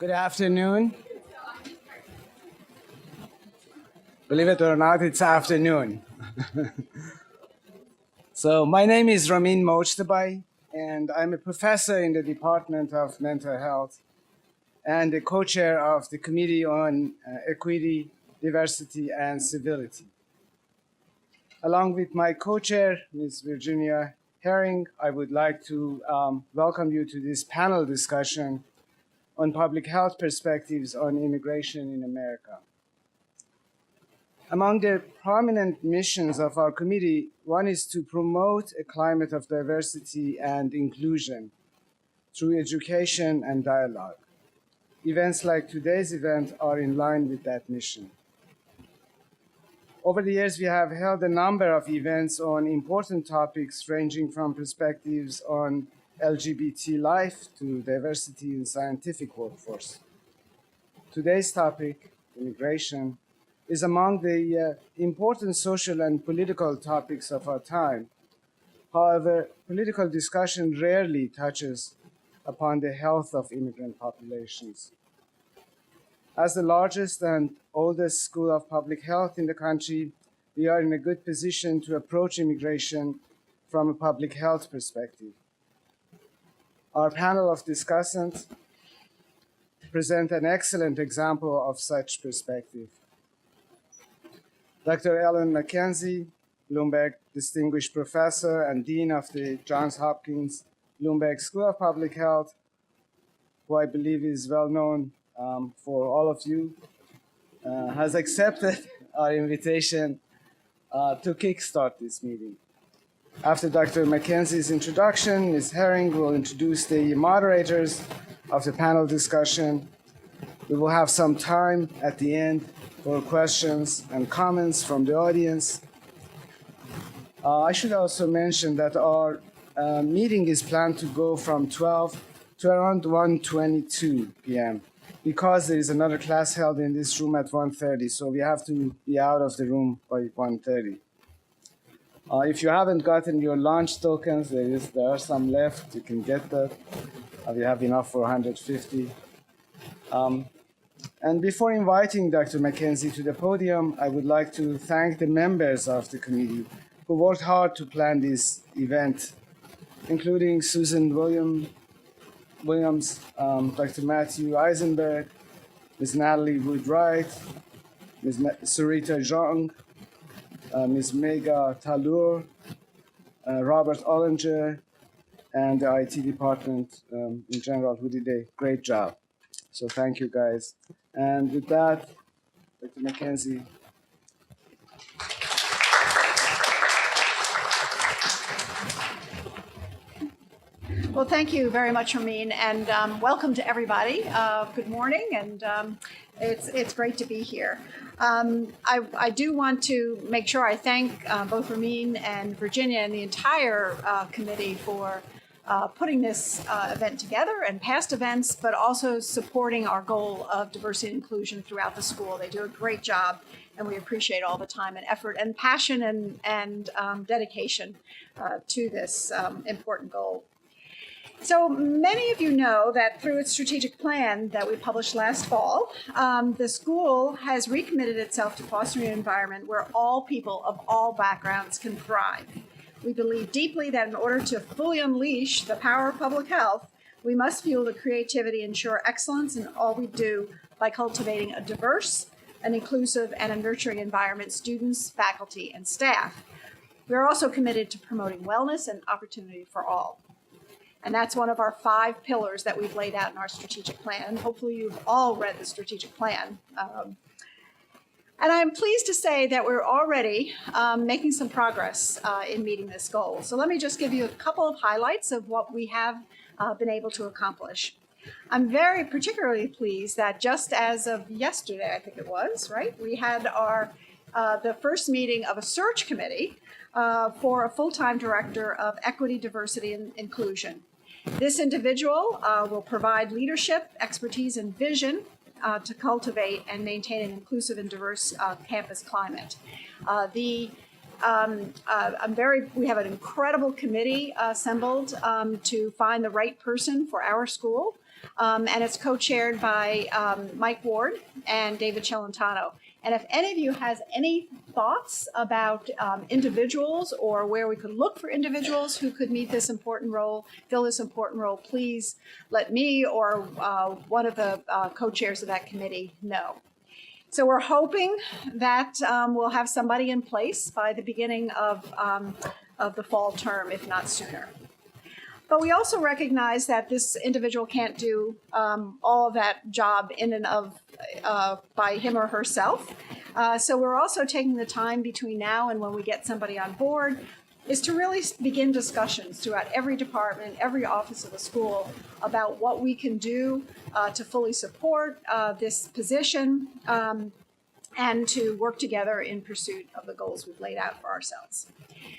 Good afternoon. Believe it or not, it's afternoon. So my name is Ramin Mojtabai, and I'm a professor in the Department of Mental Health and the co-chair of the Committee on Equity, Diversity, and Civility. Along with my co-chair, Ms. Virginia Herring, I would like to welcome you to this panel discussion on public health perspectives on immigration in America. Among the prominent missions of our committee, one is to promote a climate of diversity and inclusion through education and dialogue. Events like today's event are in line with that mission. Over the years, we have held a number of events on important topics ranging from perspectives on LGBT life to diversity in scientific workforce. Today's topic, immigration, is among the important social and political topics of our time. However, political discussion rarely touches upon the health of immigrant populations. As the largest and oldest school of public health in the country, we are in a good position to approach immigration from a public health perspective. Our panel of discussants present an excellent example of such perspective. Dr. Ellen McKenzie, Bloomberg Distinguished Professor and Dean of the Johns Hopkins Bloomberg School of Public Health, who I believe is well known for all of you, has accepted our invitation to kickstart this meeting. After Dr. McKenzie's introduction, Ms. Herring will introduce the moderators of the panel discussion. We will have some time at the end for questions and comments from the audience. I should also mention that our meeting is planned to go from 12 to around 1:22 p.m. because there is another class held in this room at 1:30, so we have to be out of the room by 1:30. If you haven't gotten your lunch tokens, there are some left. You can get that. We have enough for 150. And before inviting Dr. McKenzie to the podium, I would like to thank the members of the committee who worked hard to plan this event, including Susan Williams, Dr. Matthew Eisenberg, Ms. Natalie Woodwright, Ms. Sarita Zhang, Ms. Mega Talur, Robert Ollinger, and the IT department in general, who did a great job. So thank you, guys. And with that, Dr. McKenzie. Well, thank you very much, Ramin, and welcome to everybody. Good morning, and it's great to be here. I do want to make sure I thank both Ramin and Virginia and the entire committee for putting this event together and past events, but also supporting our goal of diversity and inclusion throughout the school. They do a great job, and we appreciate all the time and effort and passion and dedication to this important goal. So many of you know that through its strategic plan that we published last fall, the school has recommitted itself to fostering an environment where all people of all backgrounds can thrive. We believe deeply that in order to fully unleash the power of public health, we must fuel the creativity and ensure excellence in all we do by cultivating a diverse, an inclusive, and a nurturing environment, students, faculty, and staff. We are also committed to promoting wellness and opportunity for all. And that's one of our 5 pillars that we've laid out in our strategic plan. Hopefully you've all read the strategic plan. And I'm pleased to say that we're already making some progress in meeting this goal. So let me just give you a couple of highlights of what we have been able to accomplish. I'm very particularly pleased that just as of yesterday, I think it was, right? We had the first meeting of a search committee for a full-time director of equity, diversity, and inclusion. This individual will provide leadership, expertise, and vision to cultivate and maintain an inclusive and diverse campus climate. The We have an incredible committee assembled to find the right person for our school. And it's co-chaired by Mike Ward and David Celentano. And if any of you has any thoughts about individuals or where we could look for individuals who could meet this important role, fill this important role, please let me or one of the co-chairs of that committee know. So we're hoping that we'll have somebody in place by the beginning of the fall term, if not sooner. But we also recognize that this individual can't do all of that job in and of by him or herself. So we're also taking the time between now and when we get somebody on board is to really begin discussions throughout every department, every office of the school about what we can do to fully support this position and to work together in pursuit of the goals we've laid out for ourselves.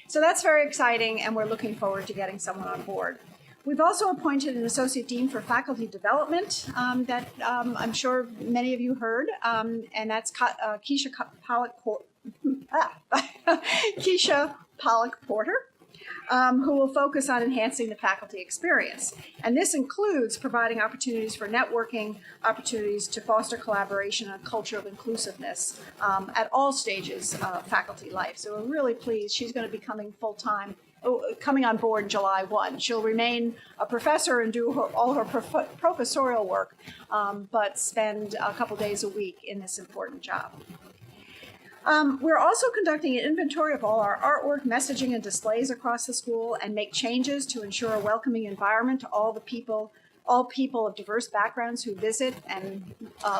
So that's very exciting, and we're looking forward to getting someone on board. We've also appointed an associate dean for faculty development that I'm sure many of you heard, and that's Keisha Pollock-Porter, who will focus on enhancing the faculty experience. And this includes providing opportunities for networking, opportunities to foster collaboration and a culture of inclusiveness at all stages of faculty life. So we're really pleased. She's going to be coming coming on board July 1. She'll remain a professor and do all her professorial work, but spend a couple days a week in this important job. We're also conducting an inventory of all our artwork, messaging, and displays across the school and make changes to ensure a welcoming environment to all people of diverse backgrounds who visit and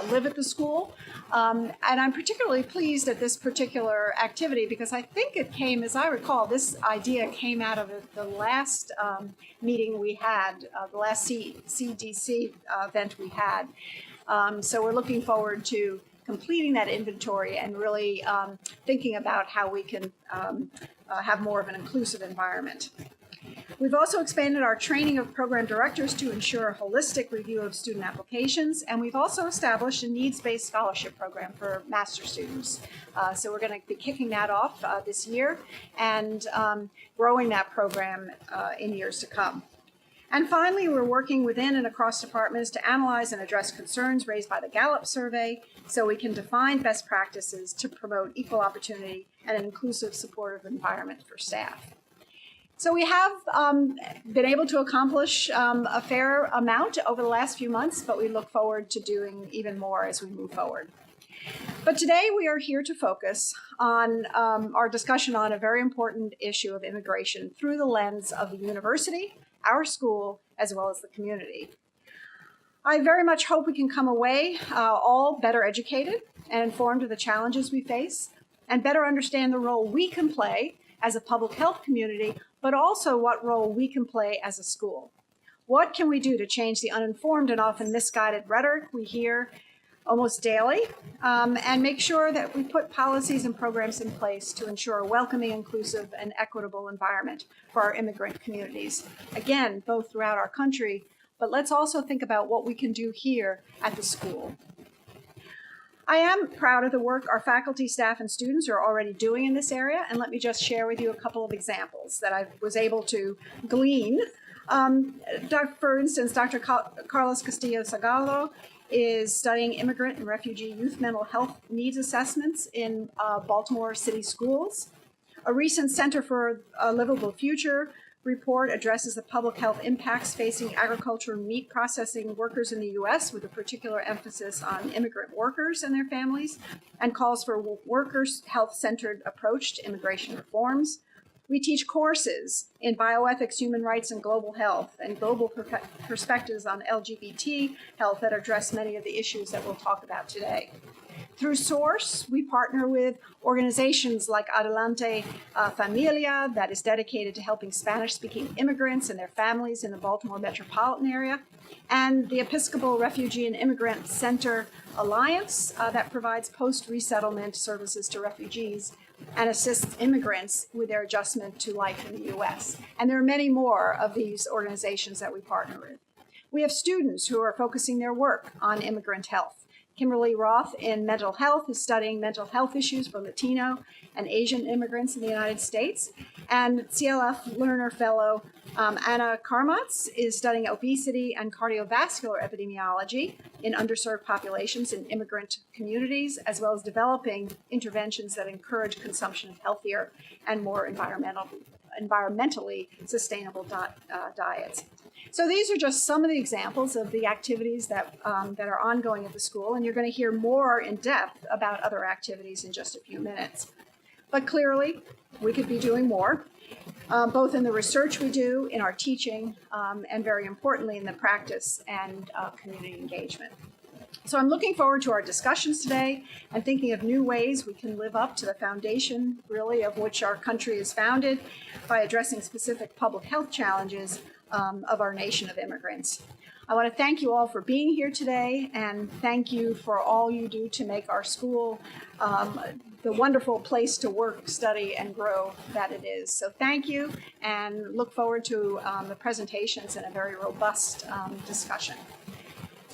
live at the school. And I'm particularly pleased at this particular activity because I think it came, as I recall, this idea came out of the last meeting we had, the last CDC event we had. So we're looking forward to completing that inventory and really thinking about how we can have more of an inclusive environment. We've also expanded our training of program directors to ensure a holistic review of student applications, and we've also established a needs-based scholarship program for master's students. So we're going to be kicking that off this year and growing that program in years to come. And finally, we're working within and across departments to analyze and address concerns raised by the Gallup survey so we can define best practices to promote equal opportunity and an inclusive, supportive environment for staff. So we have been able to accomplish a fair amount over the last few months, but we look forward to doing even more as we move forward. But today we are here to focus on our discussion on a very important issue of immigration through the lens of the university, our school, as well as the community. I very much hope we can come away all better educated and informed of the challenges we face and better understand the role we can play as a public health community, but also what role we can play as a school. What can we do to change the uninformed and often misguided rhetoric we hear almost daily, and make sure that we put policies and programs in place to ensure a welcoming, inclusive, and equitable environment for our immigrant communities. Again, both throughout our country, but let's also think about what we can do here at the school. I am proud of the work our faculty, staff, and students are already doing in this area, and let me just share with you a couple of examples that I was able to glean. For instance, Dr. Carlos Castillo-Salgado is studying immigrant and refugee youth mental health needs assessments in Baltimore City schools. A recent Center for a Livable Future report addresses the public health impacts facing agriculture and meat processing workers in the U.S. with a particular emphasis on immigrant workers and their families, and calls for a workers' health-centered approach to immigration reforms. We teach courses in bioethics, human rights, and global health, and global perspectives on LGBT health that address many of the issues that we'll talk about today. Through SOURCE, we partner with organizations like Adelante Familia, that is dedicated to helping Spanish-speaking immigrants and their families in the Baltimore metropolitan area, and the Episcopal Refugee and Immigrant Center Alliance that provides post-resettlement services to refugees and assists immigrants with their adjustment to life in the U.S. And there are many more of these organizations that we partner with. We have students who are focusing their work on immigrant health. Kimberly Roth in mental health is studying mental health issues for Latino and Asian immigrants in the United States. And CLF Lerner Fellow Anna Karmatz is studying obesity and cardiovascular epidemiology in underserved populations in immigrant communities, as well as developing interventions that encourage consumption of healthier and more environmentally sustainable diets. So these are just some of the examples of the activities that are ongoing at the school, and you're going to hear more in depth about other activities in just a few minutes. But clearly, we could be doing more, both in the research we do, in our teaching, and very importantly, in the practice and community engagement. So I'm looking forward to our discussions today and thinking of new ways we can live up to the foundation, really, of which our country is founded by addressing specific public health challenges of our nation of immigrants. I want to thank you all for being here today, and thank you for all you do to make our school the wonderful place to work, study, and grow that it is. So thank you, and look forward to the presentations and a very robust discussion.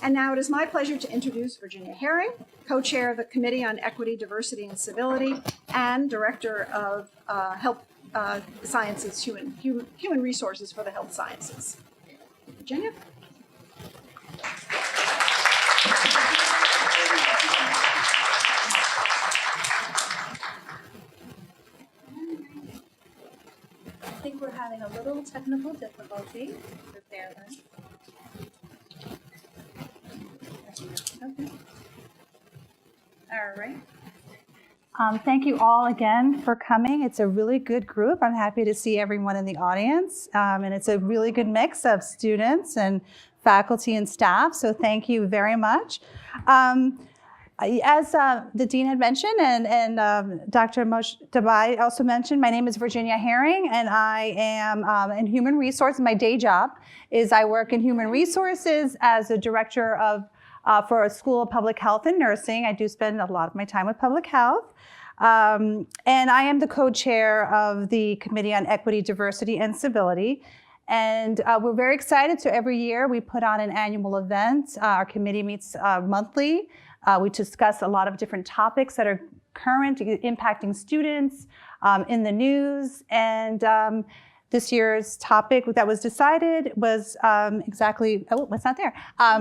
And now it is my pleasure to introduce Virginia Herring, co-chair of the Committee on Equity, Diversity, and Civility, and director of Health Sciences, Human Resources for the Health Sciences. Virginia? I think we're having a little technical difficulty. Prepare them. Okay. All right. Thank you all again for coming. It's a really good group. I'm happy to see everyone in the audience. And it's a really good mix of students and faculty and staff. So thank you very much. As the dean had mentioned and Dr. Moshe Dabai also mentioned, my name is Virginia Herring, and I am in human resources. My day job is I work in human resources as a director of for a School of Public Health and Nursing. I do spend a lot of my time with public health. And I am the co-chair of the Committee on Equity, Diversity, and Civility. And we're very excited. So every year we put on an annual event. Our committee meets monthly. We discuss a lot of different topics that are current, impacting students in the news. And this year's topic that was decided was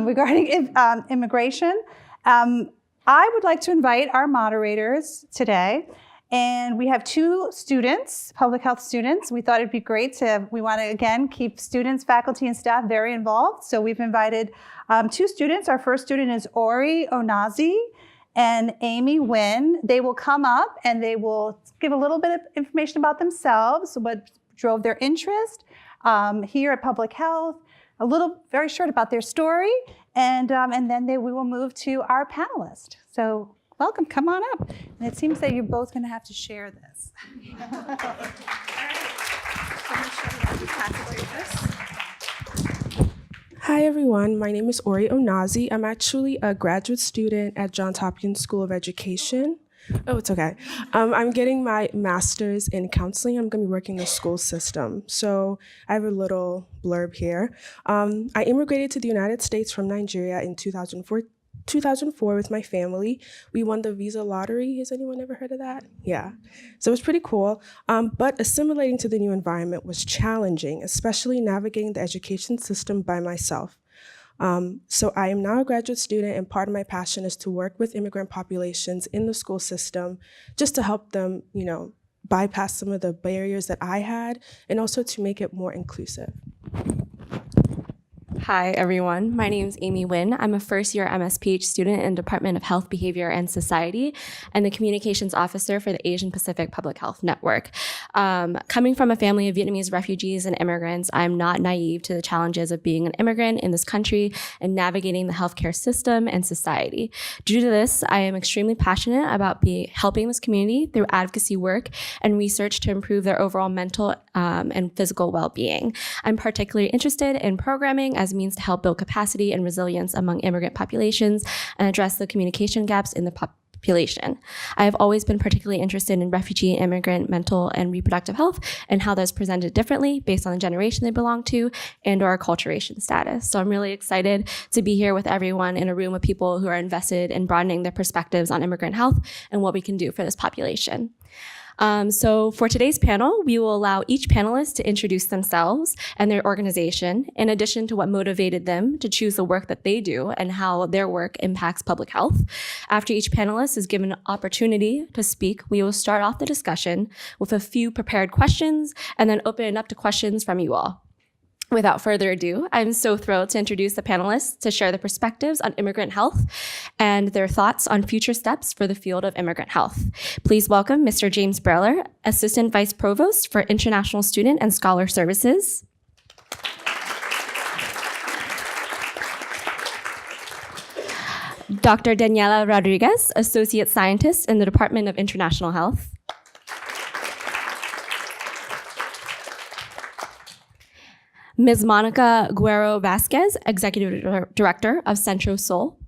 regarding immigration. I would like to invite our moderators today. And we have two students, public health students. We thought it'd be great we want to, again, keep students, faculty, and staff very involved. So we've invited two students. Our first student is Ori Onazi and Amy Nguyen. They will come up and they will give a little bit of information about themselves, what drove their interest here at Public Health, very short about their story, and then we will move to our panelist. So welcome, come on up. And it seems that you're both going to have to share this. Hi everyone, my name is Ori Onazi. I'm actually a graduate student at Johns Hopkins School of Education. Oh, it's okay. I'm getting my master's in counseling. I'm going to be working in the school system. So I have a little blurb here. I immigrated to the United States from Nigeria in 2004 with my family. We won the visa lottery. Has anyone ever heard of that? Yeah. So it was pretty cool. But assimilating to the new environment was challenging, especially navigating the education system by myself. So I am now a graduate student, and part of my passion is to work with immigrant populations in the school system just to help them, bypass some of the barriers that I had, and also to make it more inclusive. Hi, everyone. My name is Amy Nguyen. I'm a first-year MSPH student in Department of Health, Behavior, and Society, and the Communications Officer for the Asian Pacific Public Health Network. Coming from a family of Vietnamese refugees and immigrants, I'm not naive to the challenges of being an immigrant in this country and navigating the healthcare system and society. Due to this, I am extremely passionate about helping this community through advocacy work and research to improve their overall mental and physical well-being. I'm particularly interested in programming as a means to help build capacity and resilience among immigrant populations and address the communication gaps in the population. I have always been particularly interested in refugee, immigrant, mental, and reproductive health and how that's presented differently based on the generation they belong to and or acculturation status. So I'm really excited to be here with everyone in a room of people who are invested in broadening their perspectives on immigrant health and what we can do for this population. So for today's panel, we will allow each panelist to introduce themselves and their organization, in addition to what motivated them to choose the work that they do and how their work impacts public health. After each panelist is given an opportunity to speak, we will start off the discussion with a few prepared questions and then open it up to questions from you all. Without further ado, I'm so thrilled to introduce the panelists to share their perspectives on immigrant health and their thoughts on future steps for the field of immigrant health. Please welcome Mr. James Brailer, Assistant Vice Provost for International Student and Scholar Services. Dr. Danielle Rodriguez, Associate Scientist in the Department of International Health. Ms. Monica Guerrero Vasquez, Executive Director of Centro Sol.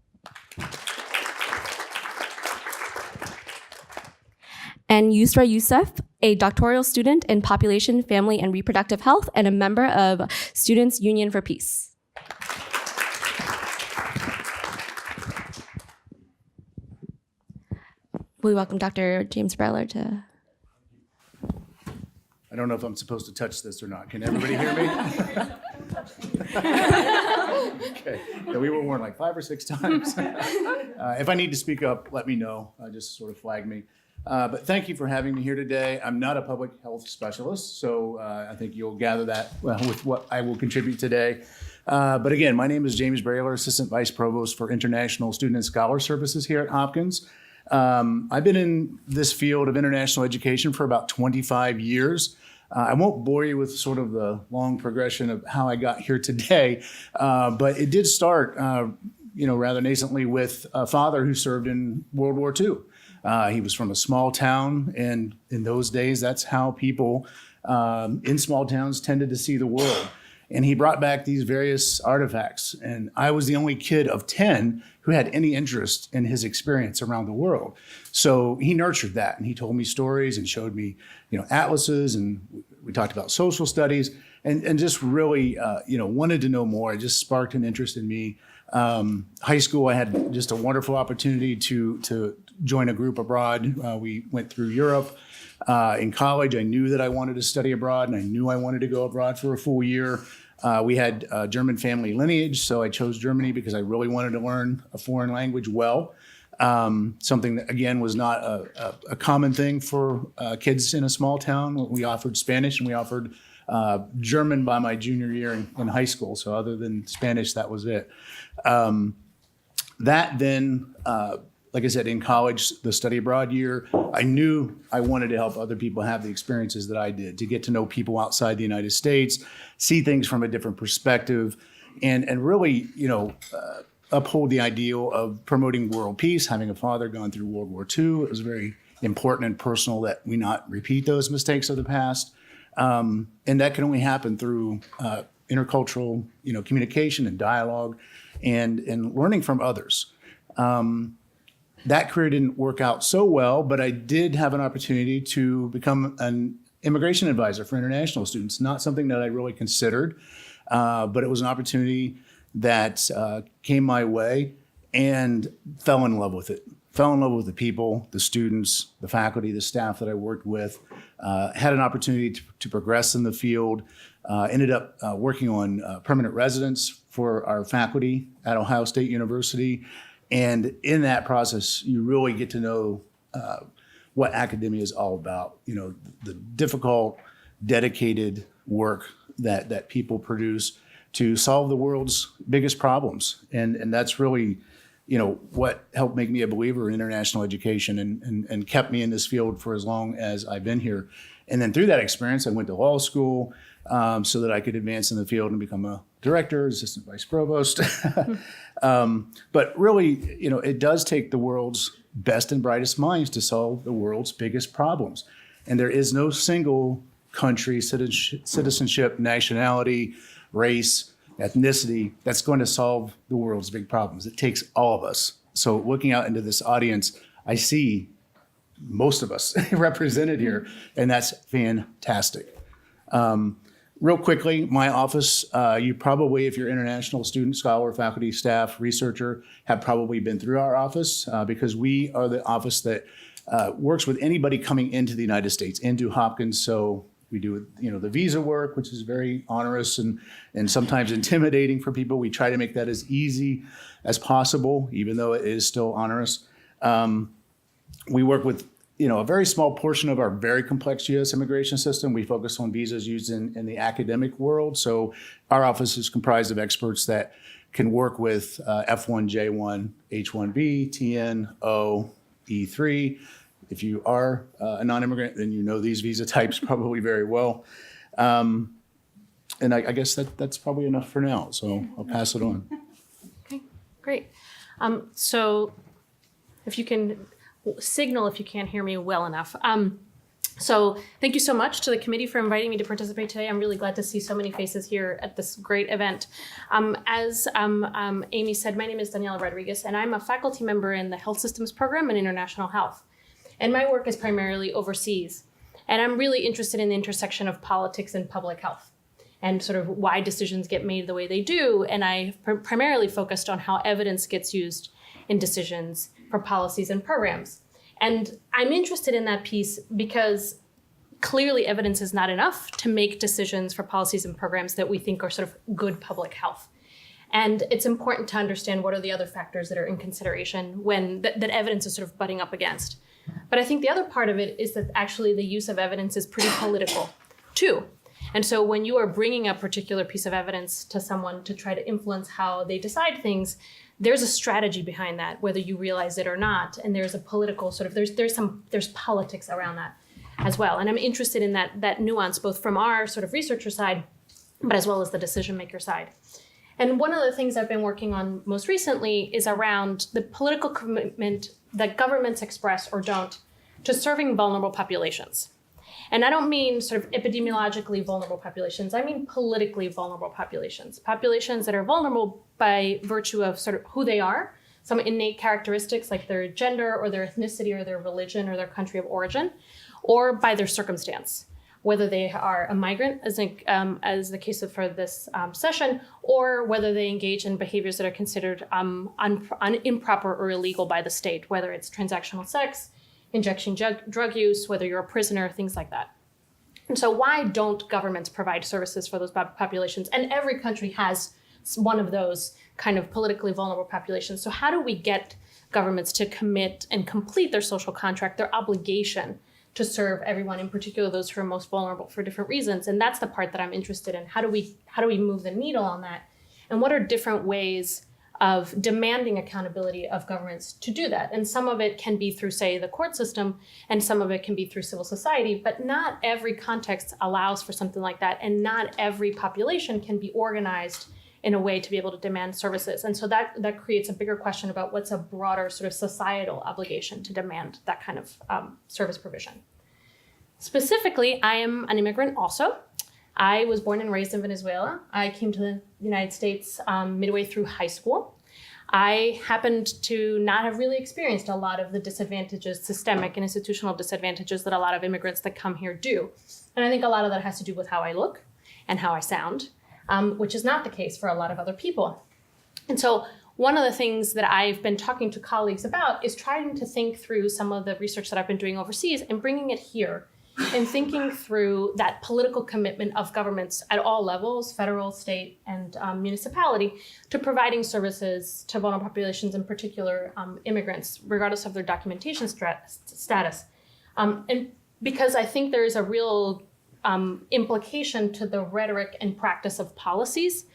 And Yusra Youssef, a doctoral student in Population, Family, and Reproductive Health and a member of Students' Union for Peace. We welcome Dr. James Brailer to... I don't know if I'm supposed to touch this or not. Can everybody hear me? Okay. Yeah, we were warned like 5 or 6 times. If I need to speak up, let me know. Just sort of flag me. But thank you for having me here today. I'm not a public health specialist, so I think you'll gather that with what I will contribute today. But again, my name is James Brailer, Assistant Vice Provost for International Student and Scholar Services here at Hopkins. I've been in this field of international education for about 25 years. I won't bore you with sort of the long progression of how I got here today, but it did start, rather nascently with a father who served in World War II. He was from a small town, and in those days, that's how people in small towns tended to see the world. And he brought back these various artifacts, and I was the only kid of 10 who had any interest in his experience around the world. So he nurtured that, and he told me stories and showed me, atlases, and we talked about social studies, and just really, wanted to know more. It just sparked an interest in me. High school, I had just a wonderful opportunity to join a group abroad. We went through Europe. In college, I knew that I wanted to study abroad, and I knew I wanted to go abroad for a full year. We had German family lineage, so I chose Germany because I really wanted to learn a foreign language well. Something that, again, was not a common thing for kids in a small town. We offered Spanish, and we offered German by my junior year in high school. So other than Spanish, that was it. That then, like I said, in college, the study abroad year, I knew I wanted to help other people have the experiences that I did, to get to know people outside the United States, see things from a different perspective, and really, uphold the ideal of promoting world peace. Having a father gone through World War II, it was very important and personal that we not repeat those mistakes of the past. And that can only happen through intercultural, communication and dialogue and learning from others. That career didn't work out so well, but I did have an opportunity to become an immigration advisor for international students. Not something that I really considered, but it was an opportunity that came my way, and fell in love with it. Fell in love with the people, the students, the faculty, the staff that I worked with. Had an opportunity to progress in the field. Ended up working on permanent residence for our faculty at Ohio State University. And in that process, you really get to know what academia is all about. The difficult, dedicated work that people produce to solve the world's biggest problems. And that's really, what helped make me a believer in international education and kept me in this field for as long as I've been here. And then through that experience, I went to law school so that I could advance in the field and become a director, assistant vice provost. But really, it does take the world's best and brightest minds to solve the world's biggest problems. And there is no single country, citizenship, nationality, race, ethnicity that's going to solve the world's big problems. It takes all of us. So looking out into this audience, I see most of us represented here, and that's fantastic. Real quickly, my office, you probably, if you're international student, scholar, faculty, staff, researcher, have probably been through our office because we are the office that works with anybody coming into the United States, into Hopkins. So we do, the visa work, which is very onerous and sometimes intimidating for people. We try to make that as easy as possible, even though it is still onerous. We work with a very small portion of our very complex U.S. immigration system. We focus on visas used in the academic world. So our office is comprised of experts that can work with F1, J1, H1B, TN, O, E3. If you are a non-immigrant, then you know these visa types probably very well. And I guess that's probably enough for now. So I'll pass it on. Okay, great. So if you can signal if you can't hear me well enough. So thank you so much to the committee for inviting me to participate today. I'm really glad to see so many faces here at this great event. As Amy said, my name is Danielle Rodriguez, and I'm a faculty member in the Health Systems Program in International Health. And my work is primarily overseas. And I'm really interested in the intersection of politics and public health and sort of why decisions get made the way they do. And I primarily focused on how evidence gets used in decisions for policies and programs. And I'm interested in that piece because clearly evidence is not enough to make decisions for policies and programs that we think are sort of good public health. And it's important to understand what are the other factors that are in consideration when that evidence is sort of butting up against. But I think the other part of it is that actually the use of evidence is pretty political too. And so when you are bringing a particular piece of evidence to someone to try to influence how they decide things, there's a strategy behind that, whether you realize it or not. And there's a political sort of, there's politics around that as well. And I'm interested in that nuance, both from our sort of researcher side, but as well as the decision maker side. And one of the things I've been working on most recently is around the political commitment that governments express or don't to serving vulnerable populations. And I don't mean sort of epidemiologically vulnerable populations. I mean politically vulnerable populations, populations that are vulnerable by virtue of sort of who they are, some innate characteristics like their gender or their ethnicity or their religion or their country of origin, or by their circumstance, whether they are a migrant, as the case for this session, or whether they engage in behaviors that are considered improper or illegal by the state, whether it's transactional sex, injection drug use, whether you're a prisoner, things like that. And so why don't governments provide services for those populations? And every country has one of those kind of politically vulnerable populations. So how do we get governments to commit and complete their social contract, their obligation to serve everyone, in particular those who are most vulnerable for different reasons? And that's the part that I'm interested in. How do we move the needle on that? And what are different ways of demanding accountability of governments to do that? And some of it can be through, say, the court system, and some of it can be through civil society, but not every context allows for something like that. And not every population can be organized in a way to be able to demand services. And so that creates a bigger question about what's a broader sort of societal obligation to demand that kind of service provision. Specifically, I am an immigrant also. I was born and raised in Venezuela. I came to the United States midway through high school. I happened to not have really experienced a lot of the disadvantages, systemic and institutional disadvantages that a lot of immigrants that come here do. And I think a lot of that has to do with how I look and how I sound, which is not the case for a lot of other people. And so one of the things that I've been talking to colleagues about is trying to think through some of the research that I've been doing overseas and bringing it here and thinking through that political commitment of governments at all levels, federal, state, and municipality, to providing services to vulnerable populations, in particular immigrants, regardless of their documentation status. And because I think there is a real implication to the rhetoric and practice of policies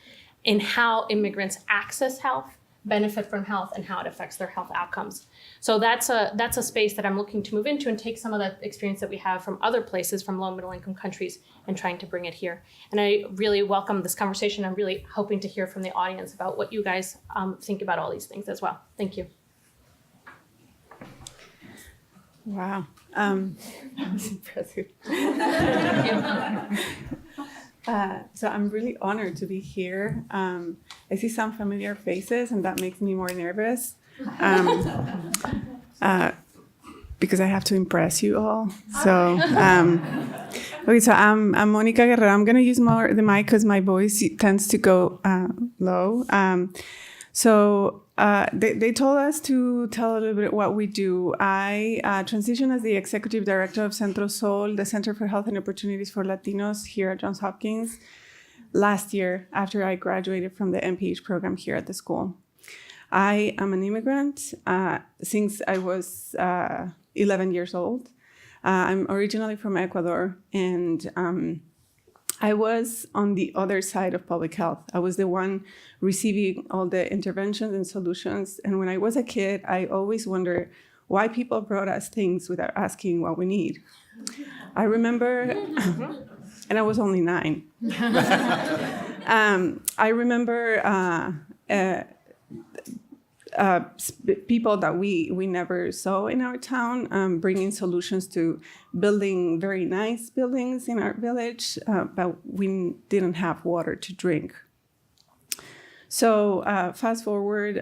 in how immigrants access health, benefit from health, and how it affects their health outcomes. So that's a space that I'm looking to move into and take some of that experience that we have from other places, from low and middle income countries, and trying to bring it here. And I really welcome this conversation. I'm really hoping to hear from the audience about what you guys think about all these things as well. Thank you. Wow. That's impressive. So I'm really honored to be here. I see some familiar faces, and that makes me more nervous. because I have to impress you all. So, okay, so I'm Monica Guerrero. I'm going to use more the mic because my voice tends to go low. They told us to tell a little bit what we do. I transitioned as the executive director of Centro Sol, the Center for Health and Opportunities for Latinos here at Johns Hopkins, last year after I graduated from the MPH program here at the school. I am an immigrant since I was 11 years old. I'm originally from Ecuador, and I was on the other side of public health. I was the one receiving all the interventions and solutions. And when I was a kid, I always wondered why people brought us things without asking what we need. I remember, and I was only 9. I remember people that we never saw in our town bringing solutions to building very nice buildings in our village, but we didn't have water to drink. So fast forward,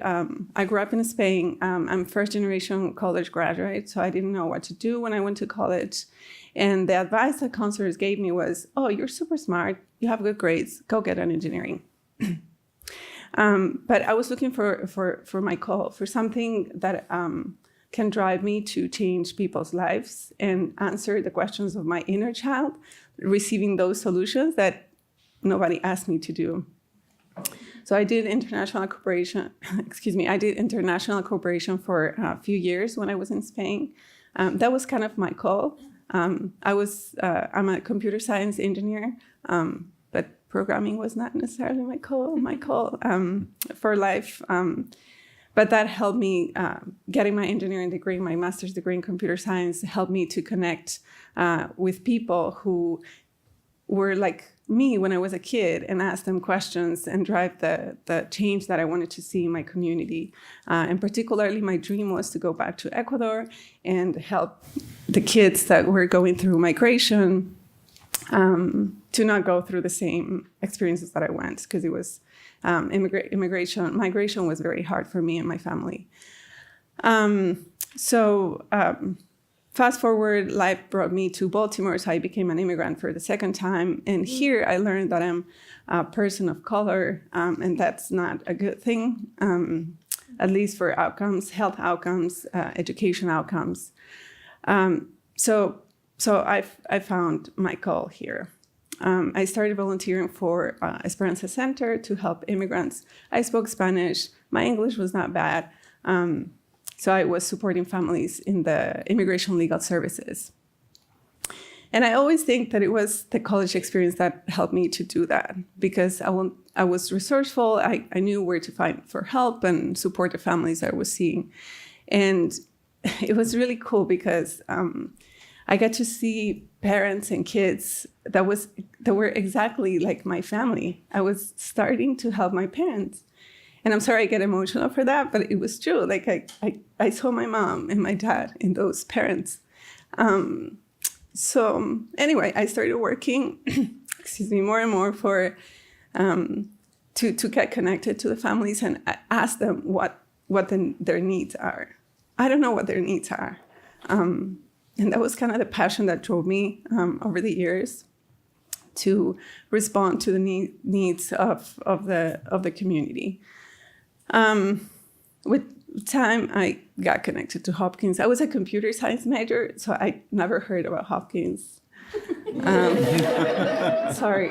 I grew up in Spain. I'm first generation college graduate, so I didn't know what to do when I went to college. And the advice that counselors gave me was, oh, you're super smart, you have good grades, go get an engineering. But I was looking for my call, for something that can drive me to change people's lives and answer the questions of my inner child, receiving those solutions that nobody asked me to do. So I did international cooperation, I did international cooperation for a few years when I was in Spain. That was kind of my call. I'm a computer science engineer, but programming was not necessarily my call for life. But that helped me, getting my engineering degree, my master's degree in computer science, helped me to connect with people who were like me when I was a kid and ask them questions and drive the change that I wanted to see in my community. And particularly my dream was to go back to Ecuador and help the kids that were going through migration to not go through the same experiences that I went, because it was migration was very hard for me and my family. Fast forward, life brought me to Baltimore, so I became an immigrant for the second time. And here I learned that I'm a person of color, and that's not a good thing, at least for outcomes, health outcomes, education outcomes. So I found my call here. I started volunteering for Esperanza Center to help immigrants. I spoke Spanish. My English was not bad. So I was supporting families in the immigration legal services. And I always think that it was the college experience that helped me to do that, because I was resourceful. I knew where to find for help and support the families I was seeing. And it was really cool because I got to see parents and kids that were exactly like my family. I was starting to help my parents. And I'm sorry I get emotional for that, but it was true. Like I saw my mom and my dad in those parents. So anyway, I started working, more and more for to get connected to the families and ask them what their needs are. I don't know what their needs are. And that was kind of the passion that drove me over the years to respond to the needs of the community. With time, I got connected to Hopkins. I was a computer science major, so I never heard about Hopkins. Sorry.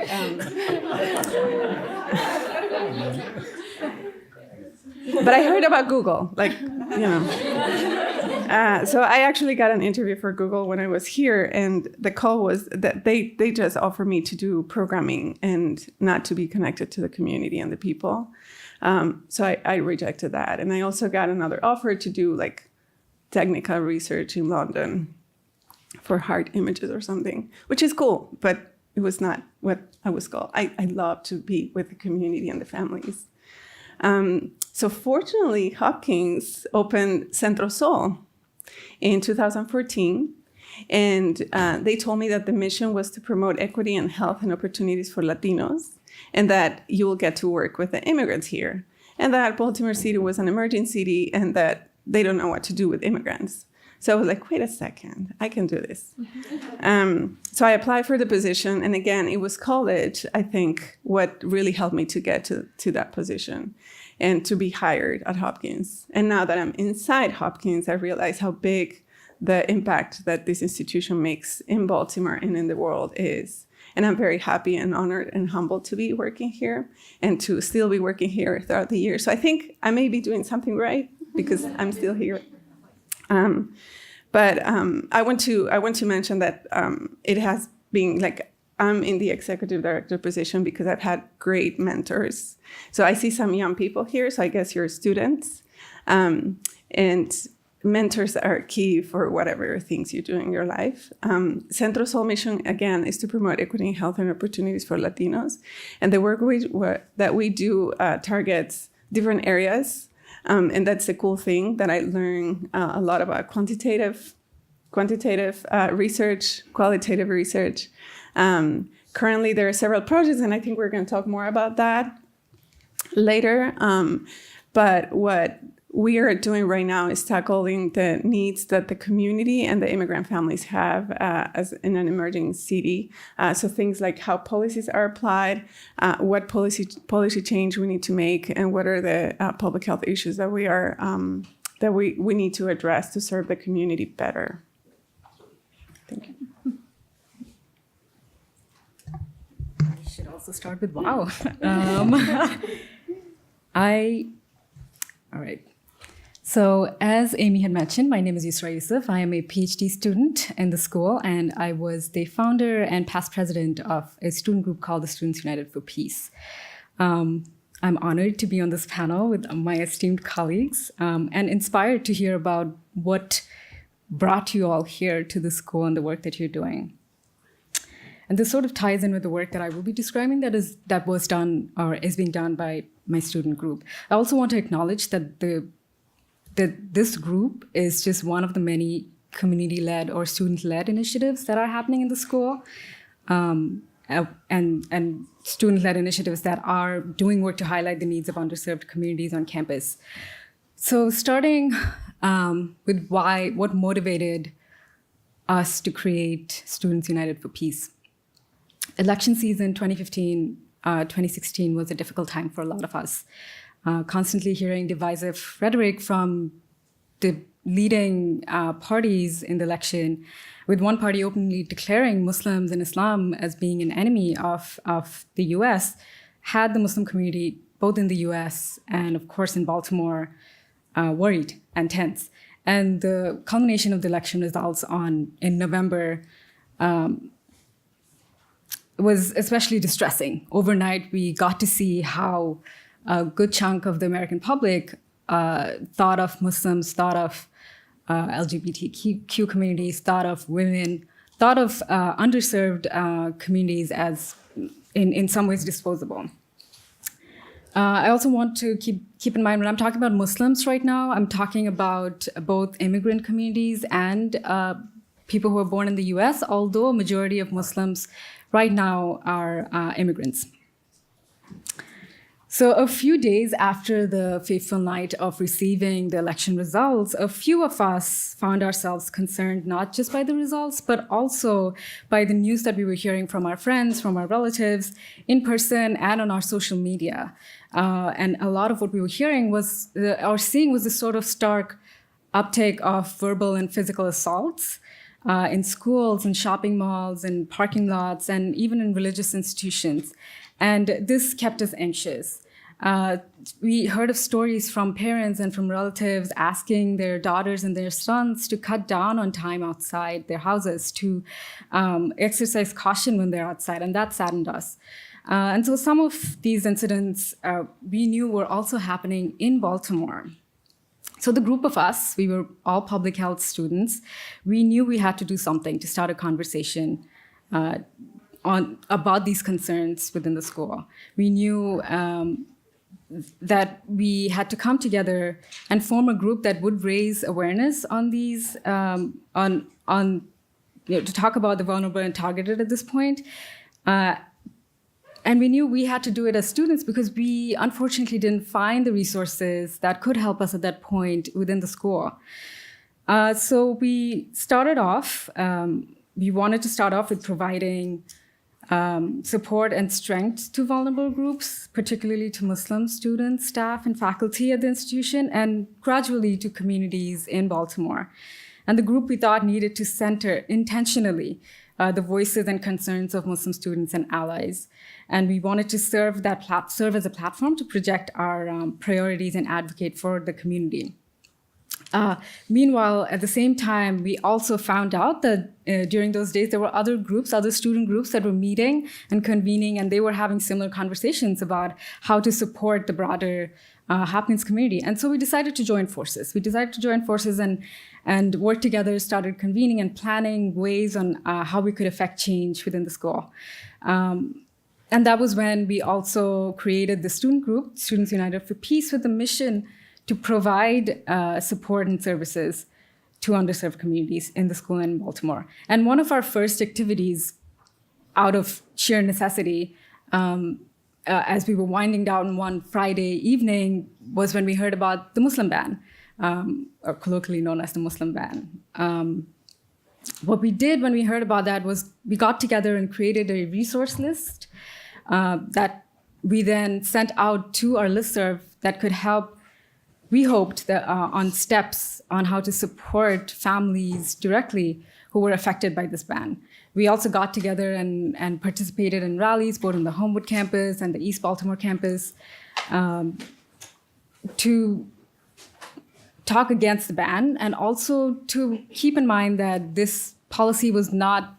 But I heard about Google, so I actually got an interview for Google when I was here, and the call was that they just offered me to do programming and not to be connected to the community and the people. So I rejected that. And I also got another offer to do technical research in London for heart images or something, which is cool, but it was not what I was called. I love to be with the community and the families. So fortunately, Hopkins opened Centro Sol in 2014. And they told me that the mission was to promote equity and health and opportunities for Latinos, and that you will get to work with the immigrants here, and that Baltimore City was an emerging city, and that they don't know what to do with immigrants. So I was like, wait a second, I can do this. So I applied for the position. And again, it was college, I think, what really helped me to get to that position and to be hired at Hopkins. And now that I'm inside Hopkins, I realize how big the impact that this institution makes in Baltimore and in the world is. And I'm very happy and honored and humbled to be working here and to still be working here throughout the year. So I think I may be doing something right because I'm still here. But I want to mention that it has been like I'm in the executive director position because I've had great mentors. So I see some young people here, so I guess you're students. And mentors are key for whatever things you do in your life. Centro's sole mission, again, is to promote equity, health, and opportunities for Latinos. And the work that we do targets different areas. And that's the cool thing that I learned a lot about quantitative research, qualitative research. Currently, there are several projects, and I think we're going to talk more about that later. But what we are doing right now is tackling the needs that the community and the immigrant families have as in an emerging city. So things like how policies are applied, what policy change we need to make, and what are the public health issues that we need to address to serve the community better. Thank you. I should also start with wow. All right. So as Amy had mentioned, my name is Yusra Yusuf. I am a PhD student in the school, and I was the founder and past president of a student group called the Students United for Peace. I'm honored to be on this panel with my esteemed colleagues and inspired to hear about what brought you all here to the school and the work that you're doing. And this sort of ties in with the work that I will be describing that was done or is being done by my student group. I also want to acknowledge that this group is just one of the many community-led or student-led initiatives that are happening in the school, and student-led initiatives that are doing work to highlight the needs of underserved communities on campus. So starting with what motivated us to create Students United for Peace. Election season 2015-2016 was a difficult time for a lot of us. Constantly hearing divisive rhetoric from the leading parties in the election, with one party openly declaring Muslims and Islam as being an enemy of the US, had the Muslim community, both in the US and of course in Baltimore, worried and tense. And the culmination of the election results in November was especially distressing. Overnight, we got to see how a good chunk of the American public thought of Muslims, thought of LGBTQ communities, thought of women, thought of underserved communities as in some ways disposable. I also want to keep in mind when I'm talking about Muslims right now, I'm talking about both immigrant communities and people who are born in the US, although a majority of Muslims right now are immigrants. So a few days after the fateful night of receiving the election results, a few of us found ourselves concerned not just by the results, but also by the news that we were hearing from our friends, from our relatives, in person and on our social media. And a lot of what we were hearing or seeing was this sort of stark uptake of verbal and physical assaults in schools and shopping malls and parking lots and even in religious institutions. And this kept us anxious. We heard of stories from parents and from relatives asking their daughters and their sons to cut down on time outside their houses, to exercise caution when they're outside, and that saddened us. And so some of these incidents we knew were also happening in Baltimore. So the group of us, we were all public health students, we knew we had to do something to start a conversation about these concerns within the school. We knew that we had to come together and form a group that would raise awareness on these, to talk about the vulnerable and targeted at this point. And we knew we had to do it as students because we unfortunately didn't find the resources that could help us at that point within the school. So we started off, we wanted to start off with providing support and strength to vulnerable groups, particularly to Muslim students, staff, and faculty at the institution, and gradually to communities in Baltimore. And the group we thought needed to center intentionally the voices and concerns of Muslim students and allies. And we wanted to serve as a platform to project our priorities and advocate for the community. Meanwhile, at the same time, we also found out that during those days, there were other groups, other student groups that were meeting and convening, and they were having similar conversations about how to support the broader Hopkins community. And so we decided to join forces. We decided to join forces and work together, started convening and planning ways on how we could affect change within the school. And that was when we also created the student group, Students United for Peace, with the mission to provide support and services to underserved communities in the school in Baltimore. And one of our first activities, out of sheer necessity, as we were winding down one Friday evening, was when we heard about the Muslim ban, or colloquially known as the Muslim ban. What we did when we heard about that was we got together and created a resource list that we then sent out to our listserv that could help. We hoped that on steps on how to support families directly who were affected by this ban. We also got together and participated in rallies, both on the Homewood campus and the East Baltimore campus, to talk against the ban, and also to keep in mind that this policy was not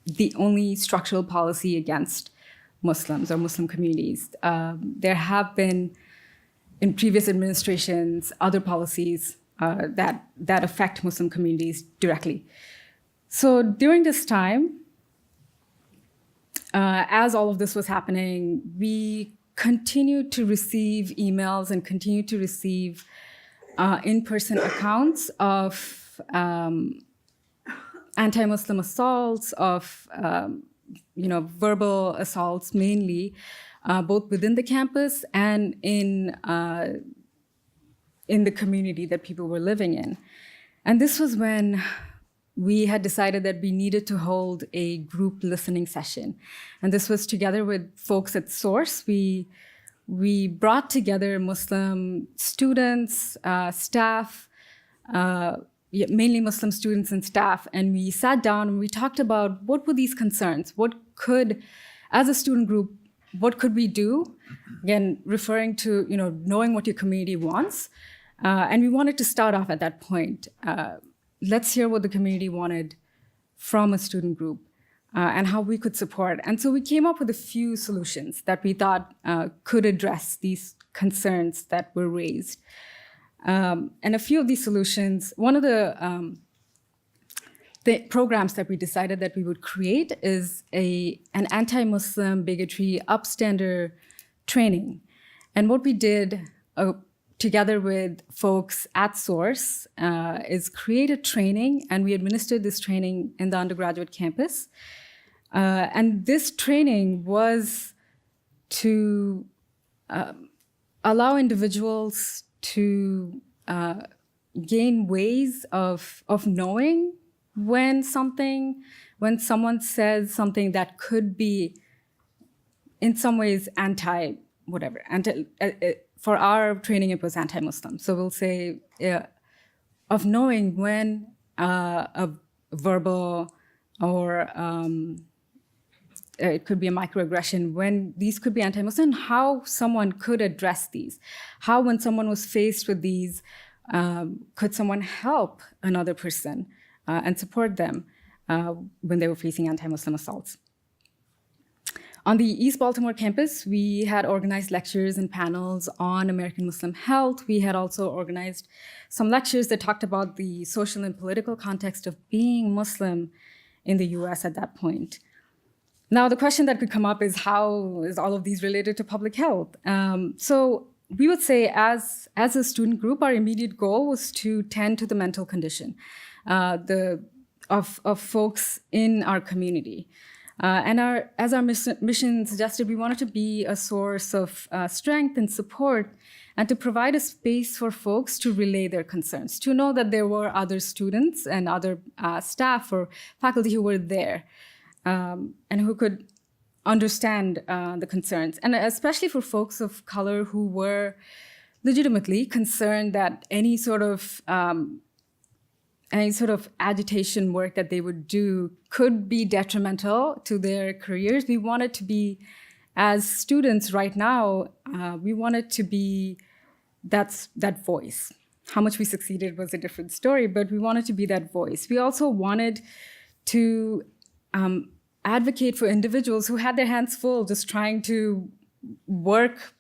the only structural policy against Muslims or Muslim communities. There have been, in previous administrations, other policies that affect Muslim communities directly. So during this time, as all of this was happening, we continued to receive emails and continued to receive in-person accounts of anti-Muslim assaults, of verbal assaults mainly, both within the campus and in the community that people were living in. And this was when we had decided that we needed to hold a group listening session. And this was together with folks at Source. We brought together Muslim students, staff, mainly Muslim students and staff, and we sat down and we talked about what were these concerns? As a student group, what could we do? Again, referring to knowing what your community wants. And we wanted to start off at that point. Let's hear what the community wanted from a student group and how we could support. And so we came up with a few solutions that we thought could address these concerns that were raised. And a few of these solutions, one of the programs that we decided that we would create is an anti-Muslim bigotry upstander training. And what we did together with folks at Source is create a training, and we administered this training in the undergraduate campus. And this training was to allow individuals to gain ways of knowing when someone says something that could be in some ways for our training, it was anti-Muslim. So we'll say of knowing when a verbal or it could be a microaggression, when these could be anti-Muslim, how someone could address these. How, when someone was faced with these, could someone help another person and support them when they were facing anti-Muslim assaults. On the East Baltimore campus, we had organized lectures and panels on American Muslim health. We had also organized some lectures that talked about the social and political context of being Muslim in the US at that point. Now, the question that could come up is, how is all of these related to public health? So we would say, as a student group, our immediate goal was to tend to the mental condition of folks in our community. And as our mission suggested, we wanted to be a source of strength and support and to provide a space for folks to relay their concerns, to know that there were other students and other staff or faculty who were there and who could understand the concerns. And especially for folks of color who were legitimately concerned that any sort of agitation work that they would do could be detrimental to their careers. We wanted to be, as students right now, we wanted to be that voice. How much we succeeded was a different story, but we wanted to be that voice. We also wanted to advocate for individuals who had their hands full just trying to work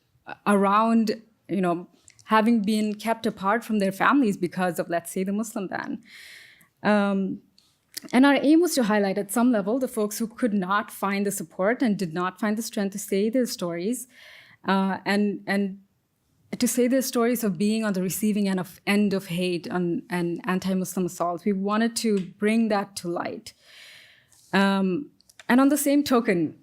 around, having been kept apart from their families because of, let's say, the Muslim ban. And our aim was to highlight at some level the folks who could not find the support and did not find the strength to say their stories, and to say their stories of being on the receiving end of hate and anti-Muslim assaults. We wanted to bring that to light. And on the same token,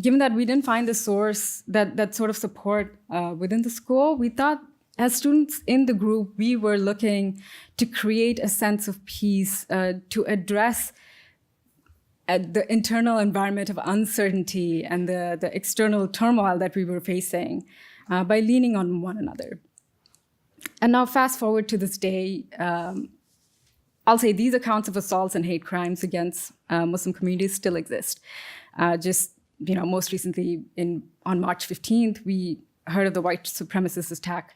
given that we didn't find the source, that sort of support within the school, we thought as students in the group, we were looking to create a sense of peace, to address the internal environment of uncertainty and the external turmoil that we were facing by leaning on one another. And now fast forward to this day, I'll say these accounts of assaults and hate crimes against Muslim communities still exist. Most recently on March 15th, we heard of the white supremacist attack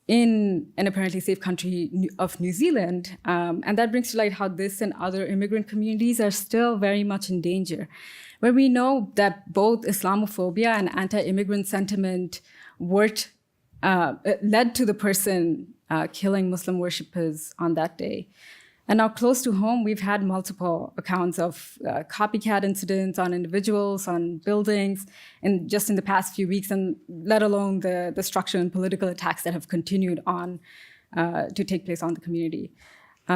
in an apparently safe country of New Zealand. And that brings to light how this and other immigrant communities are still very much in danger, where we know that both Islamophobia and anti-immigrant sentiment led to the person killing Muslim worshippers on that day. And now close to home, we've had multiple accounts of copycat incidents on individuals, on buildings, and just in the past few weeks, and let alone the structural and political attacks that have continued on to take place on the community.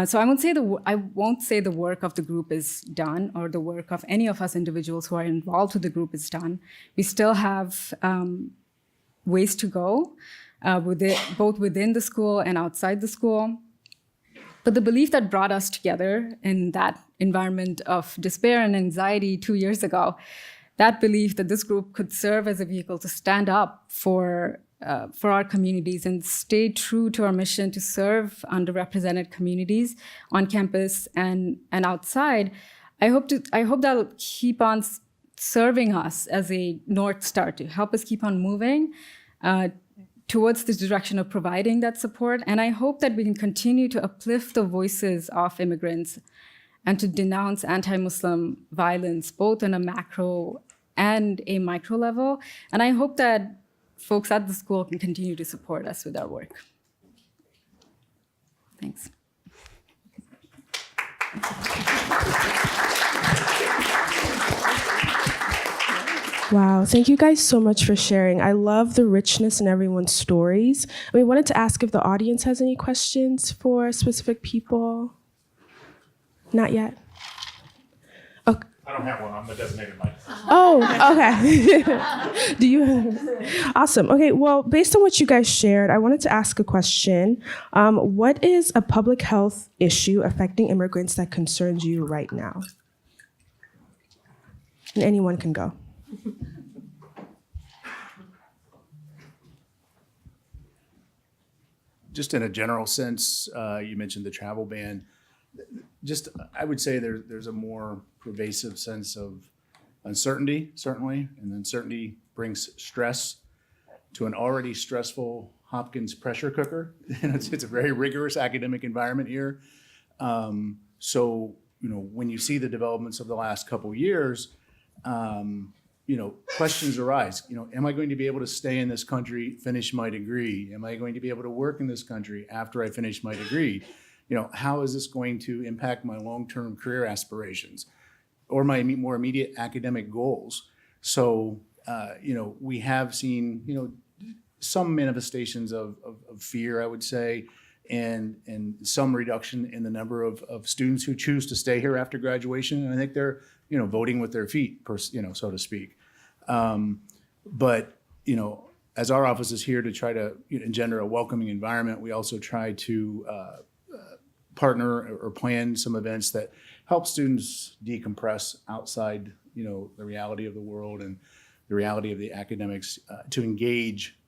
So I won't say the work of the group is done, or the work of any of us individuals who are involved with the group is done. We still have ways to go, both within the school and outside the school. But the belief that brought us together in that environment of despair and anxiety 2 years ago, that belief that this group could serve as a vehicle to stand up for our communities and stay true to our mission to serve underrepresented communities on campus and outside, I hope that'll keep on serving us as a North Star to help us keep on moving towards the direction of providing that support. And I hope that we can continue to uplift the voices of immigrants and to denounce anti-Muslim violence, both on a macro and a micro level. And I hope that folks at the school can continue to support us with our work. Thanks. Wow, thank you guys so much for sharing. I love the richness in everyone's stories. We wanted to ask if the audience has any questions for specific people. Not yet. Okay. I don't have one. I'm the designated mic. Oh, okay. Do you? Awesome. Okay, well, based on what you guys shared, I wanted to ask a question. What is a public health issue affecting immigrants that concerns you right now? And anyone can go. Just in a general sense, you mentioned the travel ban. I would say there's a more pervasive sense of uncertainty, certainly, and uncertainty brings stress to an already stressful Hopkins pressure cooker. It's a very rigorous academic environment here. So, when you see the developments of the last couple years, questions arise. Am I going to be able to stay in this country, finish my degree? Am I going to be able to work in this country after I finish my degree? How is this going to impact my long-term career aspirations or my more immediate academic goals? So, we have seen, some manifestations of fear, I would say, and some reduction in the number of students who choose to stay here after graduation. And I think they're voting with their feet, so to speak. But as our office is here to try to engender a welcoming environment, we also try to partner or plan some events that help students decompress outside, the reality of the world and the reality of the academics, to engage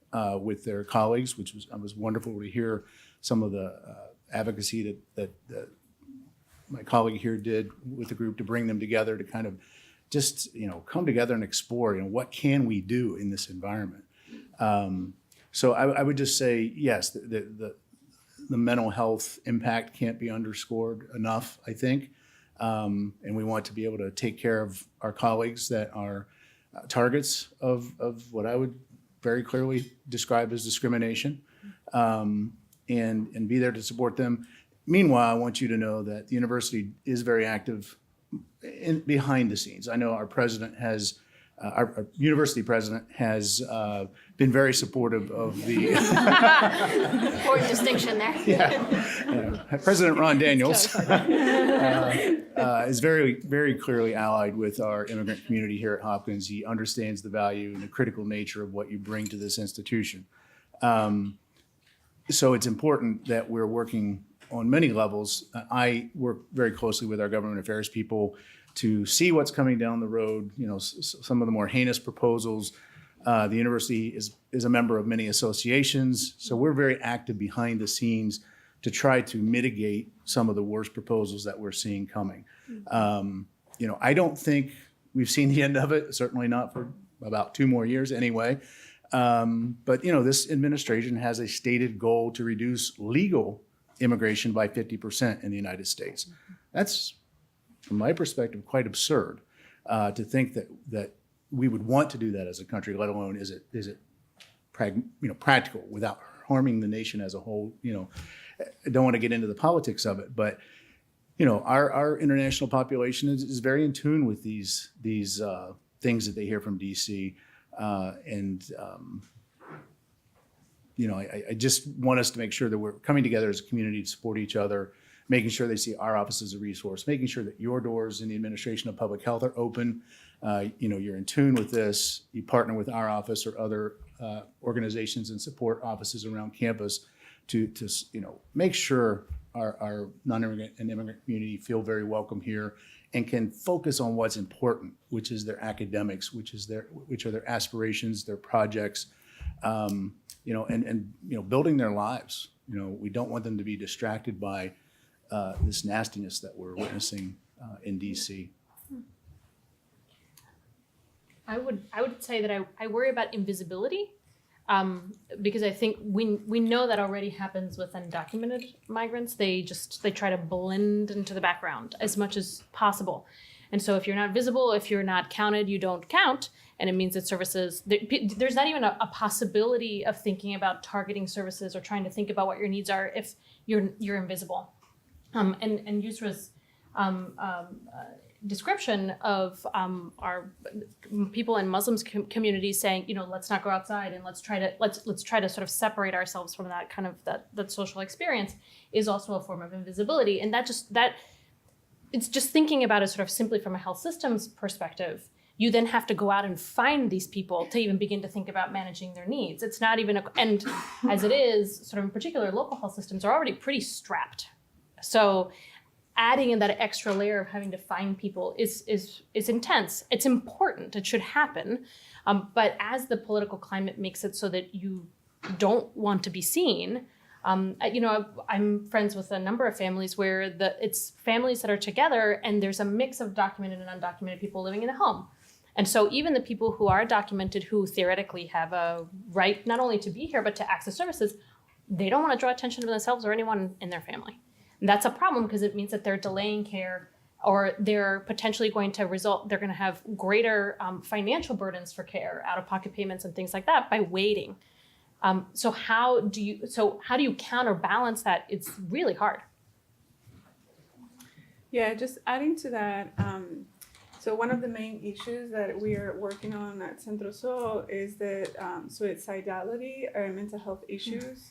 with their colleagues, which was wonderful to hear some of the advocacy that my colleague here did with the group to bring them together to kind of just come together and explore what can we do in this environment. So I would just say yes, the mental health impact can't be underscored enough, I think, and we want to be able to take care of our colleagues that are targets of what I would very clearly describe as discrimination, and be there to support them. Meanwhile, I want you to know that the university is very active behind the scenes. I know our president has, our university president has been very supportive of the Important distinction there. President Ron Daniels is very, very clearly allied with our immigrant community here at Hopkins. He understands the value and the critical nature of what you bring to this institution. So it's important that we're working on many levels. I work very closely with our government affairs people to see what's coming down the road, some of the more heinous proposals. The university is a member of many associations, so we're very active behind the scenes to try to mitigate some of the worst proposals that we're seeing coming. I don't think we've seen the end of it, certainly not for about 2 more years anyway. But this administration has a stated goal to reduce legal immigration by 50% in the United States. That's, from my perspective, quite absurd to think that we would want to do that as a country, let alone is it practical without harming the nation as a whole. I don't want to get into the politics of it, but our international population is very in tune with these things that they hear from DC, I just want us to make sure that we're coming together as a community to support each other, making sure they see our office as a resource, making sure that your doors in the administration of public health are open. You're in tune with this. You partner with our office or other organizations and support offices around campus to make sure our non-immigrant and immigrant community feel very welcome here and can focus on what's important, which is their academics, which are their aspirations, their projects, and building their lives. We don't want them to be distracted by this nastiness that we're witnessing in DC. I would say that I worry about invisibility, because I think we know that already happens with undocumented migrants. They try to blend into the background as much as possible. And so if you're not visible, if you're not counted, you don't count. And it means that services, there's not even a possibility of thinking about targeting services or trying to think about what your needs are if you're invisible. And Yusra's description of our people in Muslims communities saying, let's not go outside and let's try to sort of separate ourselves from that kind of that social experience is also a form of invisibility. And that it's just thinking about it sort of simply from a health systems perspective. You then have to go out and find these people to even begin to think about managing their needs. It's not even and as it is, sort of in particular, local health systems are already pretty strapped. So adding in that extra layer of having to find people is intense. It's important. It should happen. But as the political climate makes it so that you don't want to be seen, I'm friends with a number of families where it's families that are together and there's a mix of documented and undocumented people living in the home. And so even the people who are documented, who theoretically have a right not only to be here, but to access services, they don't want to draw attention to themselves or anyone in their family. And that's a problem because it means that they're delaying care, or they're potentially going to have greater financial burdens for care, out-of-pocket payments and things like that by waiting. So how do you counterbalance that? It's really hard. Yeah, just adding to that, so one of the main issues that we are working on at Centro So is that suicidality or mental health issues,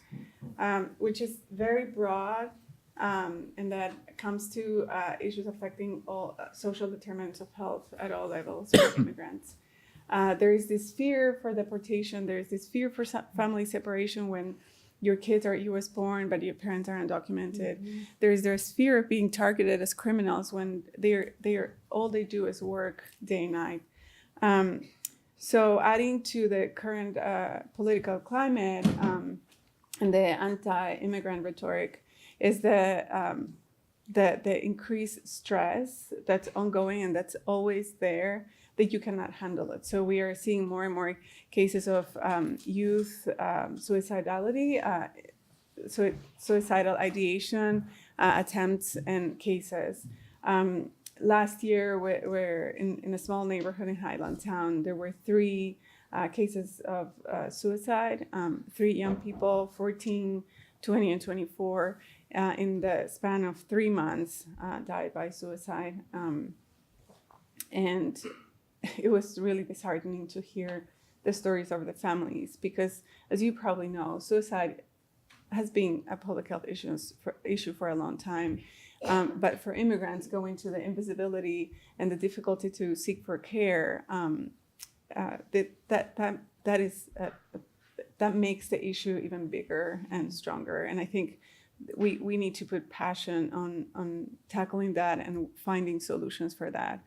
which is very broad and that comes to issues affecting all social determinants of health at all levels for immigrants. There is this fear for deportation. There is this fear for family separation when your kids are U.S. born, but your parents are undocumented. There's fear of being targeted as criminals when they're all they do is work day and night. So adding to the current political climate and the anti-immigrant rhetoric is the increased stress that's ongoing and that's always there, that you cannot handle it. So we are seeing more and more cases of youth suicidality, suicidal ideation attempts and cases. Last year, we're in a small neighborhood in Highlandtown, there were 3 cases of suicide, 3 young people, 14, 20, and 24, in the span of 3 months, died by suicide. And it was really disheartening to hear the stories of the families because, as you probably know, suicide has been a public health issue for a long time. But for immigrants going to the invisibility and the difficulty to seek for care, that makes the issue even bigger and stronger. And I think we need to put passion on tackling that and finding solutions for that.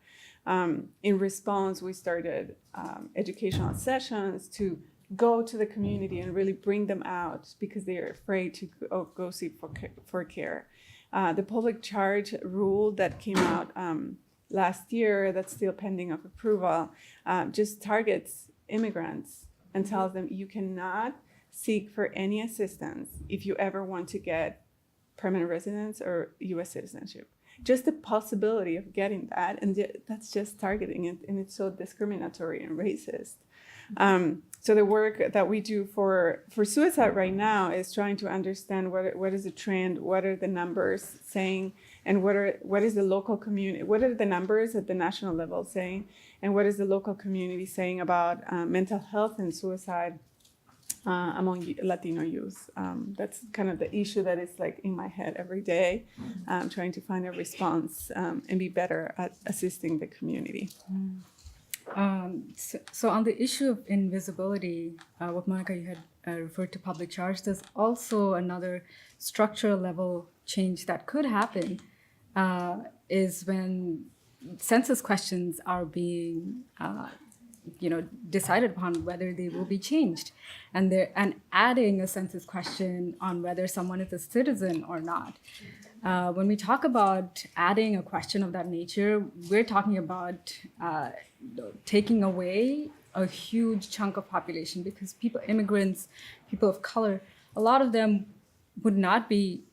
In response, we started educational sessions to go to the community and really bring them out because they are afraid to go seek for care. The public charge rule that came out last year, that's still pending of approval, just targets immigrants and tells them you cannot seek for any assistance if you ever want to get permanent residence or U.S. citizenship. Just the possibility of getting that, and that's just targeting it, and it's so discriminatory and racist. So the work that we do for suicide right now is trying to understand what is the trend, what are the numbers saying, and what is the local community, what are the numbers at the national level saying, and what is the local community saying about mental health and suicide among Latino youth. That's kind of the issue that is like in my head every day, trying to find a response and be better at assisting the community. So on the issue of invisibility, what Monica, you had referred to public charge, there's also another structural level change that could happen is when census questions are being decided upon whether they will be changed, and adding a census question on whether someone is a citizen or not. When we talk about adding a question of that nature, we're talking about taking away a huge chunk of population because immigrants, people of color, a lot of them would not be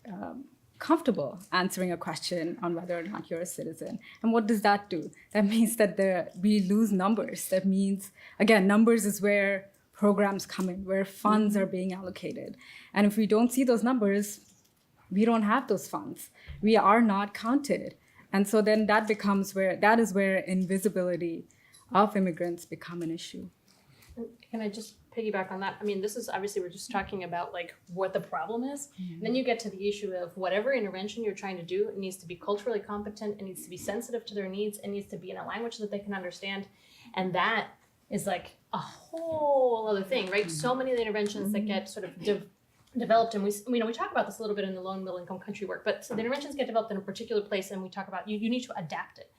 comfortable answering a question on whether or not you're a citizen. And what does that do? That means that we lose numbers. That means, again, numbers is where programs come in, where funds are being allocated. And if we don't see those numbers, we don't have those funds. We are not counted. And so then that is where invisibility of immigrants become an issue. Can I just piggyback on that? I mean, this is obviously, we're just talking about like what the problem is. And then you get to the issue of whatever intervention you're trying to do, it needs to be culturally competent, it needs to be sensitive to their needs, it needs to be in a language that they can understand. And that is like a whole other thing, right? So many of the interventions that get sort of developed, and we talk about this a little bit in the low and middle income country work, but so the interventions get developed in a particular place and we talk about you need to adapt it.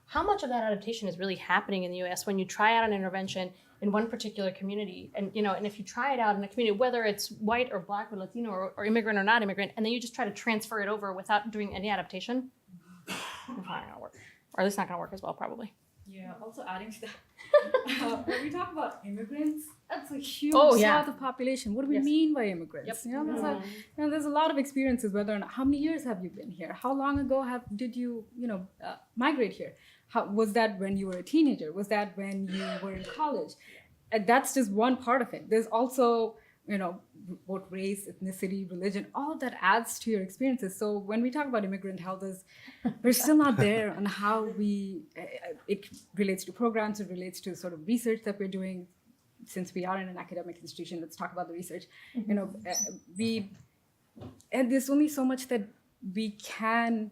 How much of that adaptation is really happening in the US when you try out an intervention in one particular community, and if you try it out in a community, whether it's white or black or Latino or immigrant or not immigrant, and then you just try to transfer it over without doing any adaptation, it's not gonna work, or at least not gonna work as well, probably. Yeah, also adding to that, when we talk about immigrants, that's a huge swath of population. What do we mean by immigrants? Yep. There's a lot of experiences, whether or not, how many years have you been here? How long ago did you migrate here? Was that when you were a teenager? Was that when you were in college? And that's just one part of it. There's also, what race, ethnicity, religion, all of that adds to your experiences. So when we talk about immigrant health, we're still not there on how it relates to programs, it relates to sort of research that we're doing. Since we are in an academic institution, let's talk about the research. And there's only so much that we can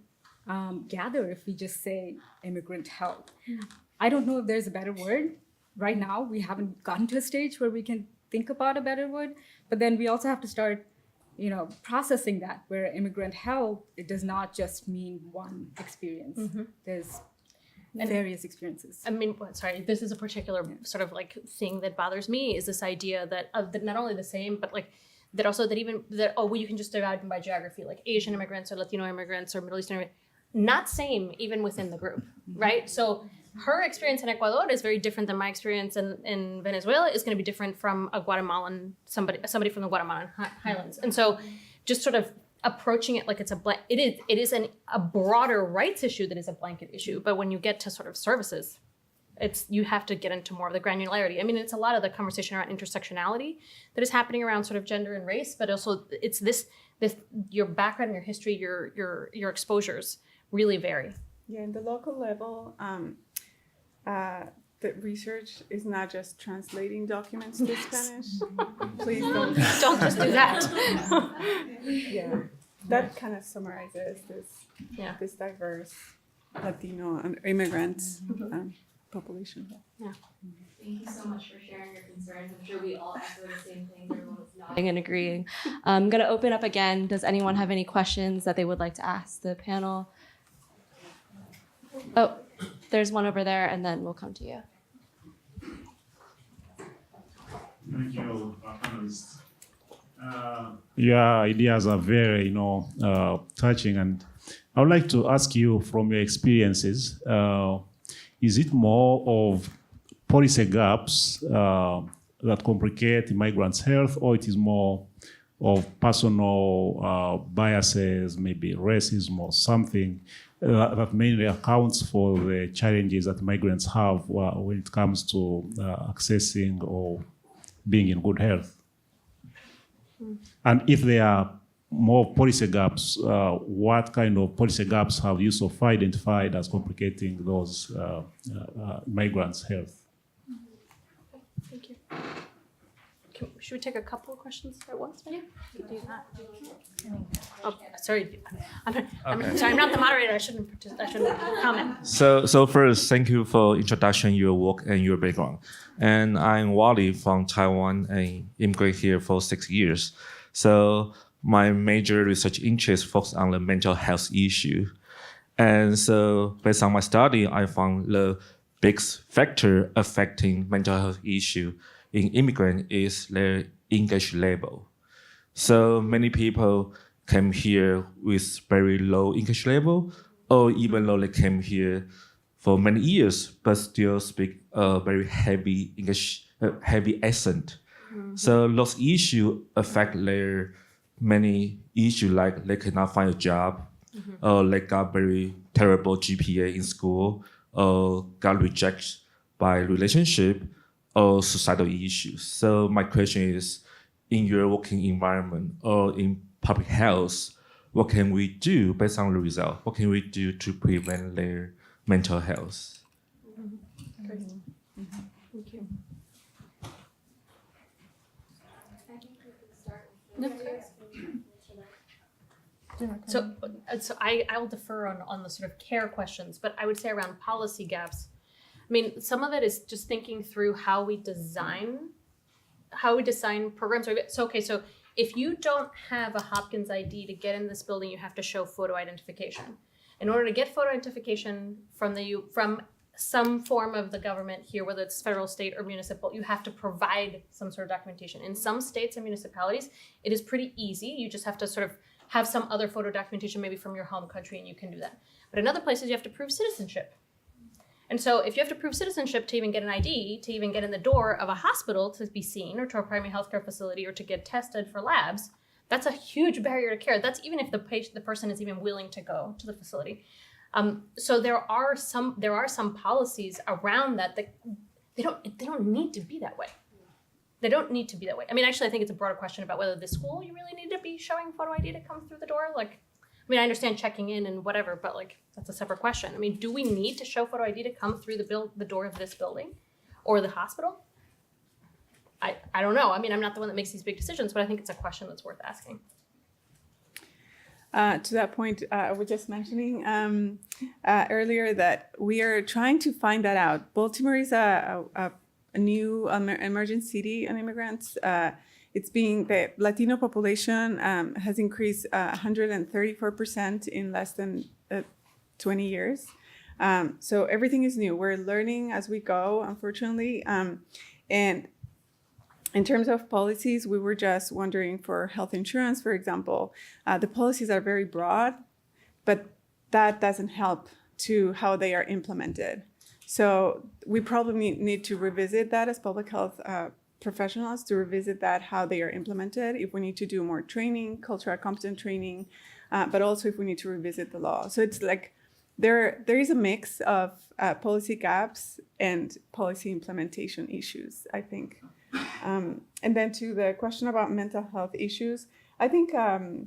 gather if we just say immigrant health. I don't know if there's a better word. Right now, we haven't gotten to a stage where we can think about a better word, but then we also have to start, processing that, where immigrant health, it does not just mean one experience. There's various experiences. I mean, sorry, this is a particular sort of like thing that bothers me, is this idea that not only the same, but like that also that even that, well, you can just divide them by geography, like Asian immigrants or Latino immigrants or Middle Eastern immigrants, not same even within the group, right? So her experience in Ecuador is very different than my experience in Venezuela. Is going to be different from a Guatemalan, somebody from the Guatemalan highlands. And so just sort of approaching it like it's it is a broader rights issue that is a blanket issue. But when you get to sort of services, you have to get into more of the granularity. I mean, it's a lot of the conversation around intersectionality that is happening around sort of gender and race, but also it's this your background, your history, your exposures really vary. Yeah, in the local level, the research is not just translating documents to Spanish. Please don't just do that. Yeah, that kind of summarizes this diverse Latino and immigrants population. Thank you so much for sharing your concerns. I'm sure we all echo the same things. Everyone was nodding and agreeing. I'm going to open up again. Does anyone have any questions that they would like to ask the panel? Oh, there's one over there, and then we'll come to you. Thank you, panelists. Your ideas are very, touching, and I would like to ask you from your experiences, is it more of policy gaps that complicate migrants' health, or it is more of personal biases, maybe racism or something that mainly accounts for the challenges that migrants have when it comes to accessing or being in good health? And if there are more policy gaps, what kind of policy gaps have you so far identified as complicating those migrants' health? Thank you. Should we take a couple of questions at once, maybe? We can do that. Oh, sorry. I'm sorry. I'm not the moderator. I shouldn't comment. So first, thank you for introduction, your work and your background. And I'm Wally from Taiwan and immigrated here for 6 years. So my major research interest focused on the mental health issue. And so based on my study, I found the biggest factor affecting mental health issue in immigrant is their English level. So many people came here with very low English level, or even though they came here for many years, but still speak a very heavy English, heavy accent. Mm-hmm. So those issues affect their many issues, like they cannot find a job, or they got very terrible GPA in school, or got rejected by relationship, or societal issues. So my question is, in your working environment or in public health, what can we do based on the result? What can we do to prevent their mental health? Great. Thank you. So I will defer on the sort of care questions, but I would say around policy gaps. I mean, some of it is just thinking through how we design programs. So if you don't have a Hopkins ID to get in this building, you have to show photo identification. In order to get photo identification from some form of the government here, whether it's federal, state, or municipal, you have to provide some sort of documentation. In some states and municipalities, it is pretty easy. You just have to sort of have some other photo documentation, maybe from your home country, and you can do that. But in other places, you have to prove citizenship. And so if you have to prove citizenship to even get an ID, to even get in the door of a hospital to be seen, or to a primary healthcare facility, or to get tested for labs, that's a huge barrier to care. That's even if the person is even willing to go to the facility. So there are some policies around that they don't need to be that way. They don't need to be that way. I mean, actually, I think it's a broader question about whether this school you really need to be showing photo ID to come through the door. I mean, I understand checking in and whatever, but that's a separate question. I mean, do we need to show photo ID to come through the door of this building or the hospital? I don't know. I mean, I'm not the one that makes these big decisions, but I think it's a question that's worth asking. to that point, I was just mentioning earlier that we are trying to find that out. Baltimore is a new emerging city on immigrants. The Latino population has increased 134% in less than 20 years. So everything is new. We're learning as we go, unfortunately. And in terms of policies, we were just wondering for health insurance, for example, the policies are very broad, but that doesn't help to how they are implemented. So we probably need to revisit that as public health professionals, to revisit that, how they are implemented, if we need to do more training, cultural competence training, but also if we need to revisit the law. So it's like there is a mix of policy gaps and policy implementation issues, I think. And then to the question about mental health issues, I think Dr.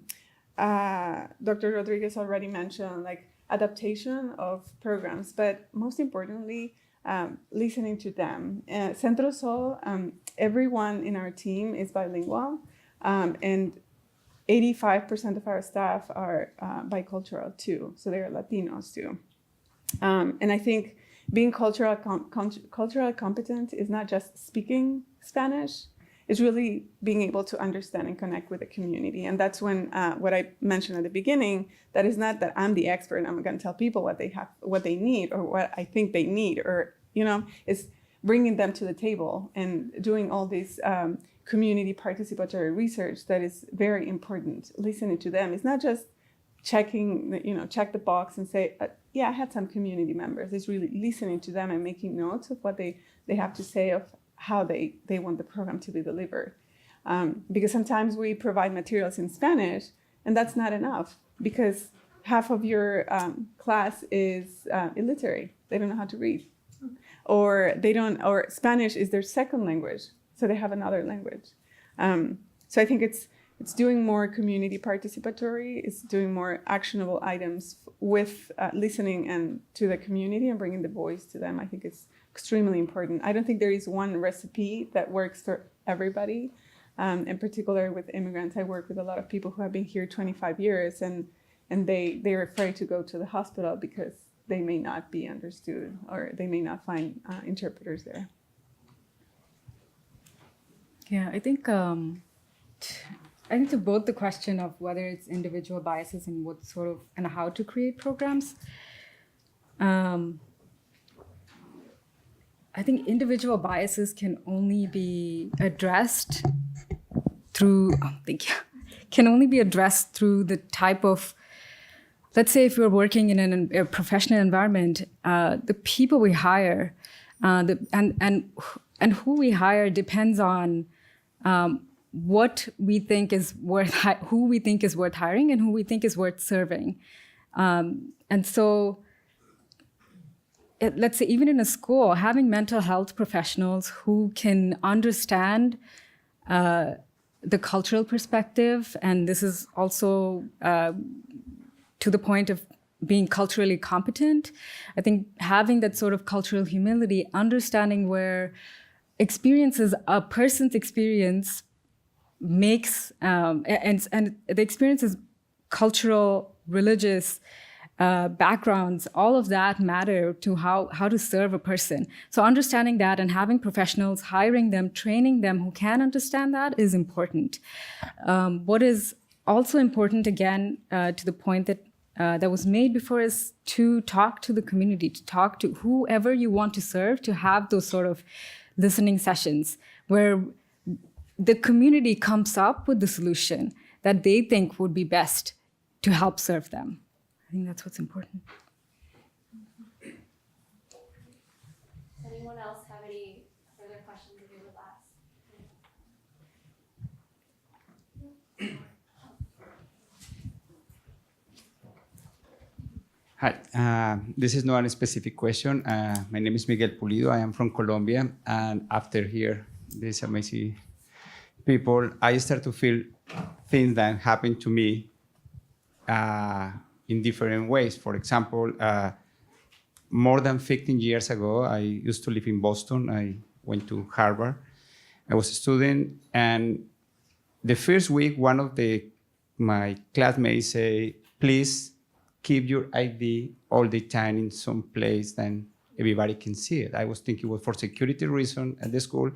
Rodriguez already mentioned like adaptation of programs, but most importantly, listening to them. Centro Sol, everyone in our team is bilingual, and 85% of our staff are bicultural too, so they're Latinos too. And I think being cultural competent is not just speaking Spanish, it's really being able to understand and connect with the community. And that's when what I mentioned at the beginning, that is not that I'm the expert and I'm going to tell people what they need or what I think they need, or it's bringing them to the table and doing all this community participatory research that is very important. Listening to them. It's not just check the box and say, yeah, I had some community members. It's really listening to them and making notes of what they have to say, of how they want the program to be delivered. Because sometimes we provide materials in Spanish, and that's not enough because half of your class is illiterate. They don't know how to read. Or Spanish is their second language, so they have another language. So I think it's doing more community participatory, it's doing more actionable items with listening and to the community and bringing the voice to them. I think it's extremely important. I don't think there is one recipe that works for everybody. In particular with immigrants, I work with a lot of people who have been here 25 years and they're afraid to go to the hospital because they may not be understood or they may not find interpreters there. Yeah, I think to both the question of whether it's individual biases and what sort of and how to create programs. I think individual biases can only be addressed through the type of, let's say if we're working in a professional environment, the people we hire and who we hire depends on what we think is who we think is worth hiring and who we think is worth serving. And so let's say even in a school, having mental health professionals who can understand the cultural perspective, and this is also to the point of being culturally competent. I think having that sort of cultural humility, understanding where a person's experience makes, and the experiences, cultural, religious, backgrounds, all of that matter to how to serve a person. So understanding that and having professionals, hiring them, training them who can understand that is important. What is also important, again, to the point that that was made before, is to talk to the community, to talk to whoever you want to serve, to have those sort of listening sessions where the community comes up with the solution that they think would be best to help serve them. I think that's what's important. Does anyone else have any further questions that they would ask? Hi, this is not a specific question. My name is Miguel Pulido. I am from Colombia. And after here, these amazing people, I start to feel things that happen to me in different ways. For example, more than 15 years ago, I used to live in Boston. I went to Harvard. I was a student, and the first week, one of the my classmates say, please keep your ID all the time in some place that everybody can see it. I was thinking it was for security reason at the school,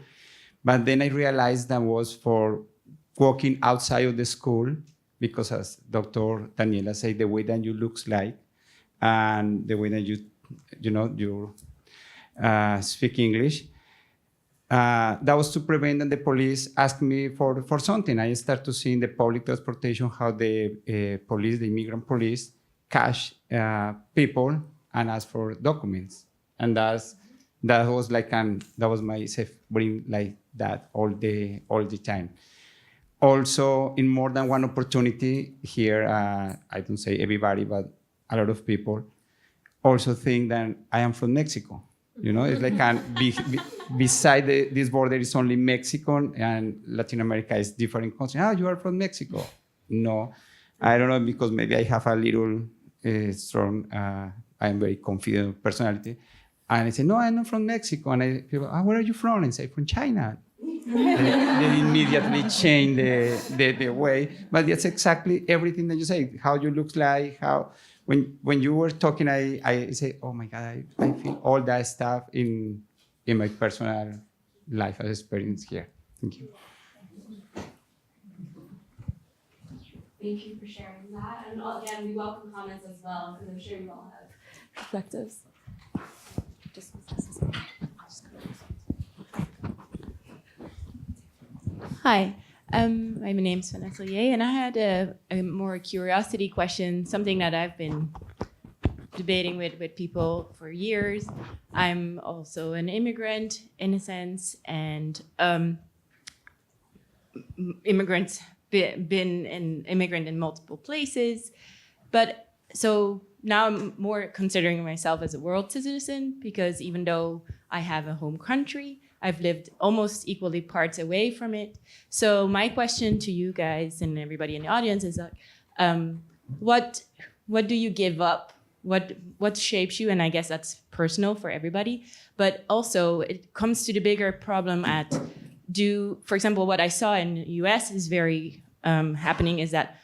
but then I realized that was for walking outside of the school, because as Dr. Daniela said, the way that you looks like and the way that you speak English, that was to prevent that the police ask me for something. I start to see in the public transportation how the police, the immigrant police, catch people and ask for documents. And that was like that was my safe brain, like that all the time. Also, in more than one opportunity here, I don't say everybody, but a lot of people also think that I am from Mexico. It's like beside this border is only Mexico, and Latin America is different country. You are from Mexico. No, I don't know, because maybe I have a little strong, I am very confident personality. And I say, no, I'm not from Mexico. And people, where are you from? And I say, from China. they immediately change the way. But that's exactly everything that you say, how you look like, how... When you were talking, I say, oh my God, I feel all that stuff in my personal life as experience here. Thank you. Thank you for sharing that. And again, we welcome comments as well, because I'm sure you all have perspectives. Hi. My name is Vanessa Ye, and I had a more curiosity question, something that I've been debating with people for years. I'm also an immigrant in a sense, and been an immigrant in multiple places. But so now I'm more considering myself as a world citizen, because even though I have a home country, I've lived almost equally parts away from it. So my question to you guys and everybody in the audience is, what do you give up? What shapes you? And I guess that's personal for everybody. But also it comes to the bigger problem for example, what I saw in the US is very happening is that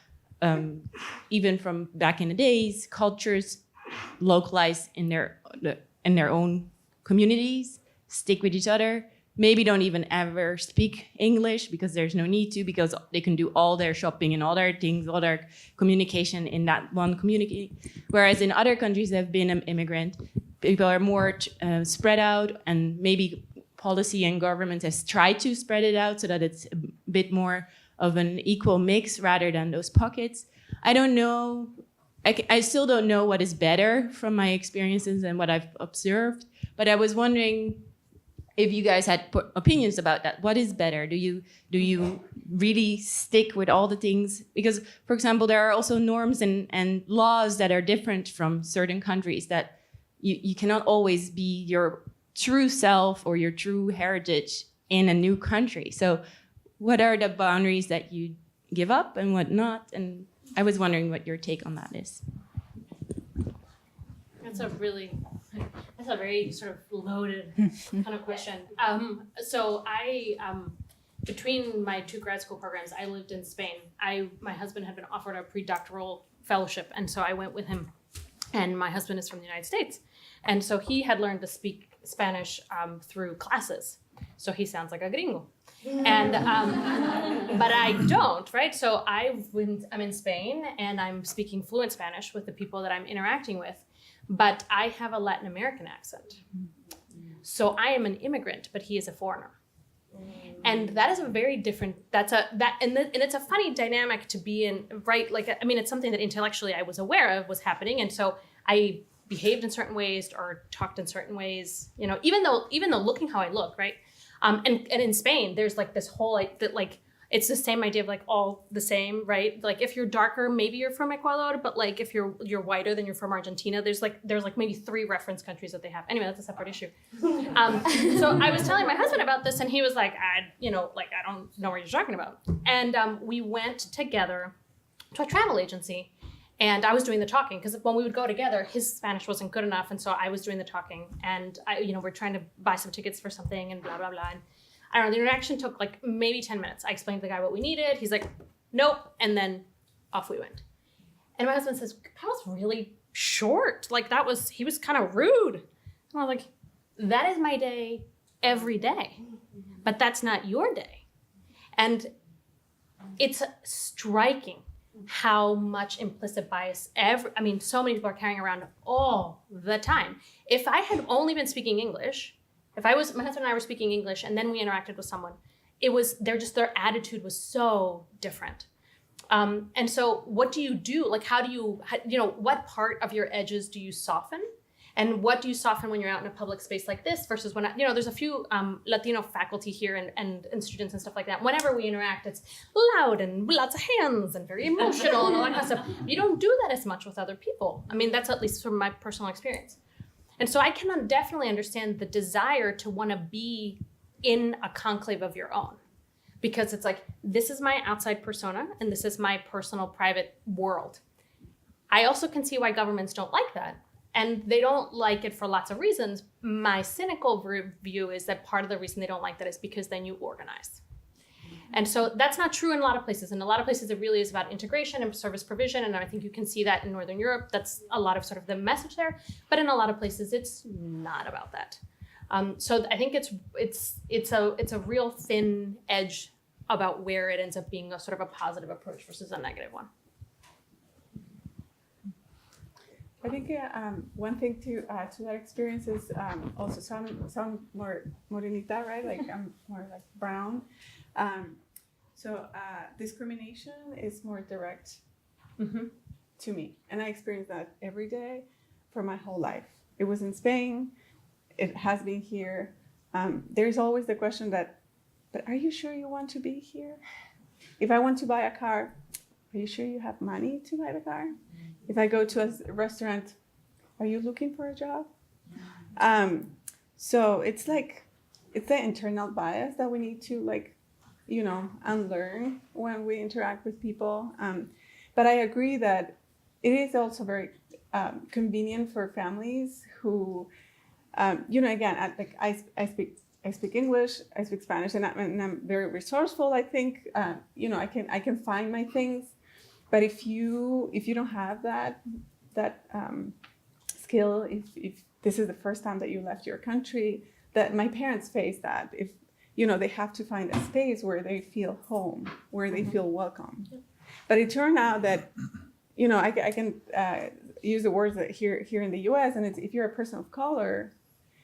even from back in the days, cultures localize in their own communities, stick with each other, maybe don't even ever speak English because there's no need to, because they can do all their shopping and all their things, all their communication in that one community. Whereas in other countries that have been an immigrant, people are more spread out, and maybe policy and government has tried to spread it out so that it's a bit more of an equal mix rather than those pockets. I don't know. I still don't know what is better from my experiences and what I've observed, but I was wondering if you guys had opinions about that. What is better? Do you really stick with all the things? Because, for example, there are also norms and laws that are different from certain countries, that you cannot always be your true self or your true heritage in a new country. So what are the boundaries that you give up and what not? And I was wondering what your take on that is. That's a very sort of loaded kind of question. So I, between my two grad school programs, I lived in Spain. My husband had been offered a pre-doctoral fellowship, and so I went with him. And my husband is from the United States. And so he had learned to speak Spanish through classes. So he sounds like a gringo. And but I don't, right? So I'm in Spain and I'm speaking fluent Spanish with the people that I'm interacting with, but I have a Latin American accent. So I am an immigrant, but he is a foreigner. And that is a very different, and it's a funny dynamic to be in, right? Like, I mean, it's something that intellectually I was aware of was happening. And so I behaved in certain ways or talked in certain ways, even though looking how I look, right? And in Spain, there's like this whole it's the same idea of like all the same, right? Like if you're darker, maybe you're from Ecuador, but like if you're whiter, then you're from Argentina. There's like maybe 3 reference countries that they have. Anyway, that's a separate issue. So I was telling my husband about this, and he was like, I don't know what you're talking about. And we went together to a travel agency. And I was doing the talking, because when we would go together, his Spanish wasn't good enough. And so I was doing the talking. And we're trying to buy some tickets for something and blah, blah, blah. And I don't know, the interaction took like maybe 10 minutes. I explained to the guy what we needed. He's like, nope. And then off we went. And my husband says, that was really short. Like he was kind of rude. And I was like, that is my day every day, but that's not your day. And it's striking how much implicit bias so many people are carrying around all the time. If I had only been speaking English, my husband and I were speaking English and then we interacted with someone, their attitude was so different. And so what do you do? Like, what part of your edges do you soften? And what do you soften when you're out in a public space like this versus when, there's a few Latino faculty here and students and stuff like that. Whenever we interact, it's loud and lots of hands and very emotional and all that kind of stuff. You don't do that as much with other people. I mean, that's at least from my personal experience. And so I can definitely understand the desire to want to be in a conclave of your own. Because it's like, this is my outside persona and this is my personal private world. I also can see why governments don't like that. And they don't like it for lots of reasons. My cynical view is that part of the reason they don't like that is because then you organize. And so that's not true in a lot of places. In a lot of places, it really is about integration and service provision. And I think you can see that in Northern Europe. That's a lot of sort of the message there. But in a lot of places, it's not about that. So I think it's a real thin edge about where it ends up being a sort of a positive approach versus a negative one. I think one thing to add to that experience is also some more morenita, right? Like I'm more like brown. So discrimination is more direct to me. And I experience that every day for my whole life. It was in Spain. It has been here. There's always the question but are you sure you want to be here? If I want to buy a car, are you sure you have money to buy the car? If I go to a restaurant, are you looking for a job? So it's the internal bias that we need to unlearn when we interact with people. But I agree that it is also very convenient for families who, again, I speak English, I speak Spanish, and I'm very resourceful. I think I can find my things. But if you don't have that skill, if this is the first time that you left your country, that my parents face that. If they have to find a space where they feel home, where they feel welcome. But it turned out that I can use the words that here in the U.S. and it's if you're a person of color,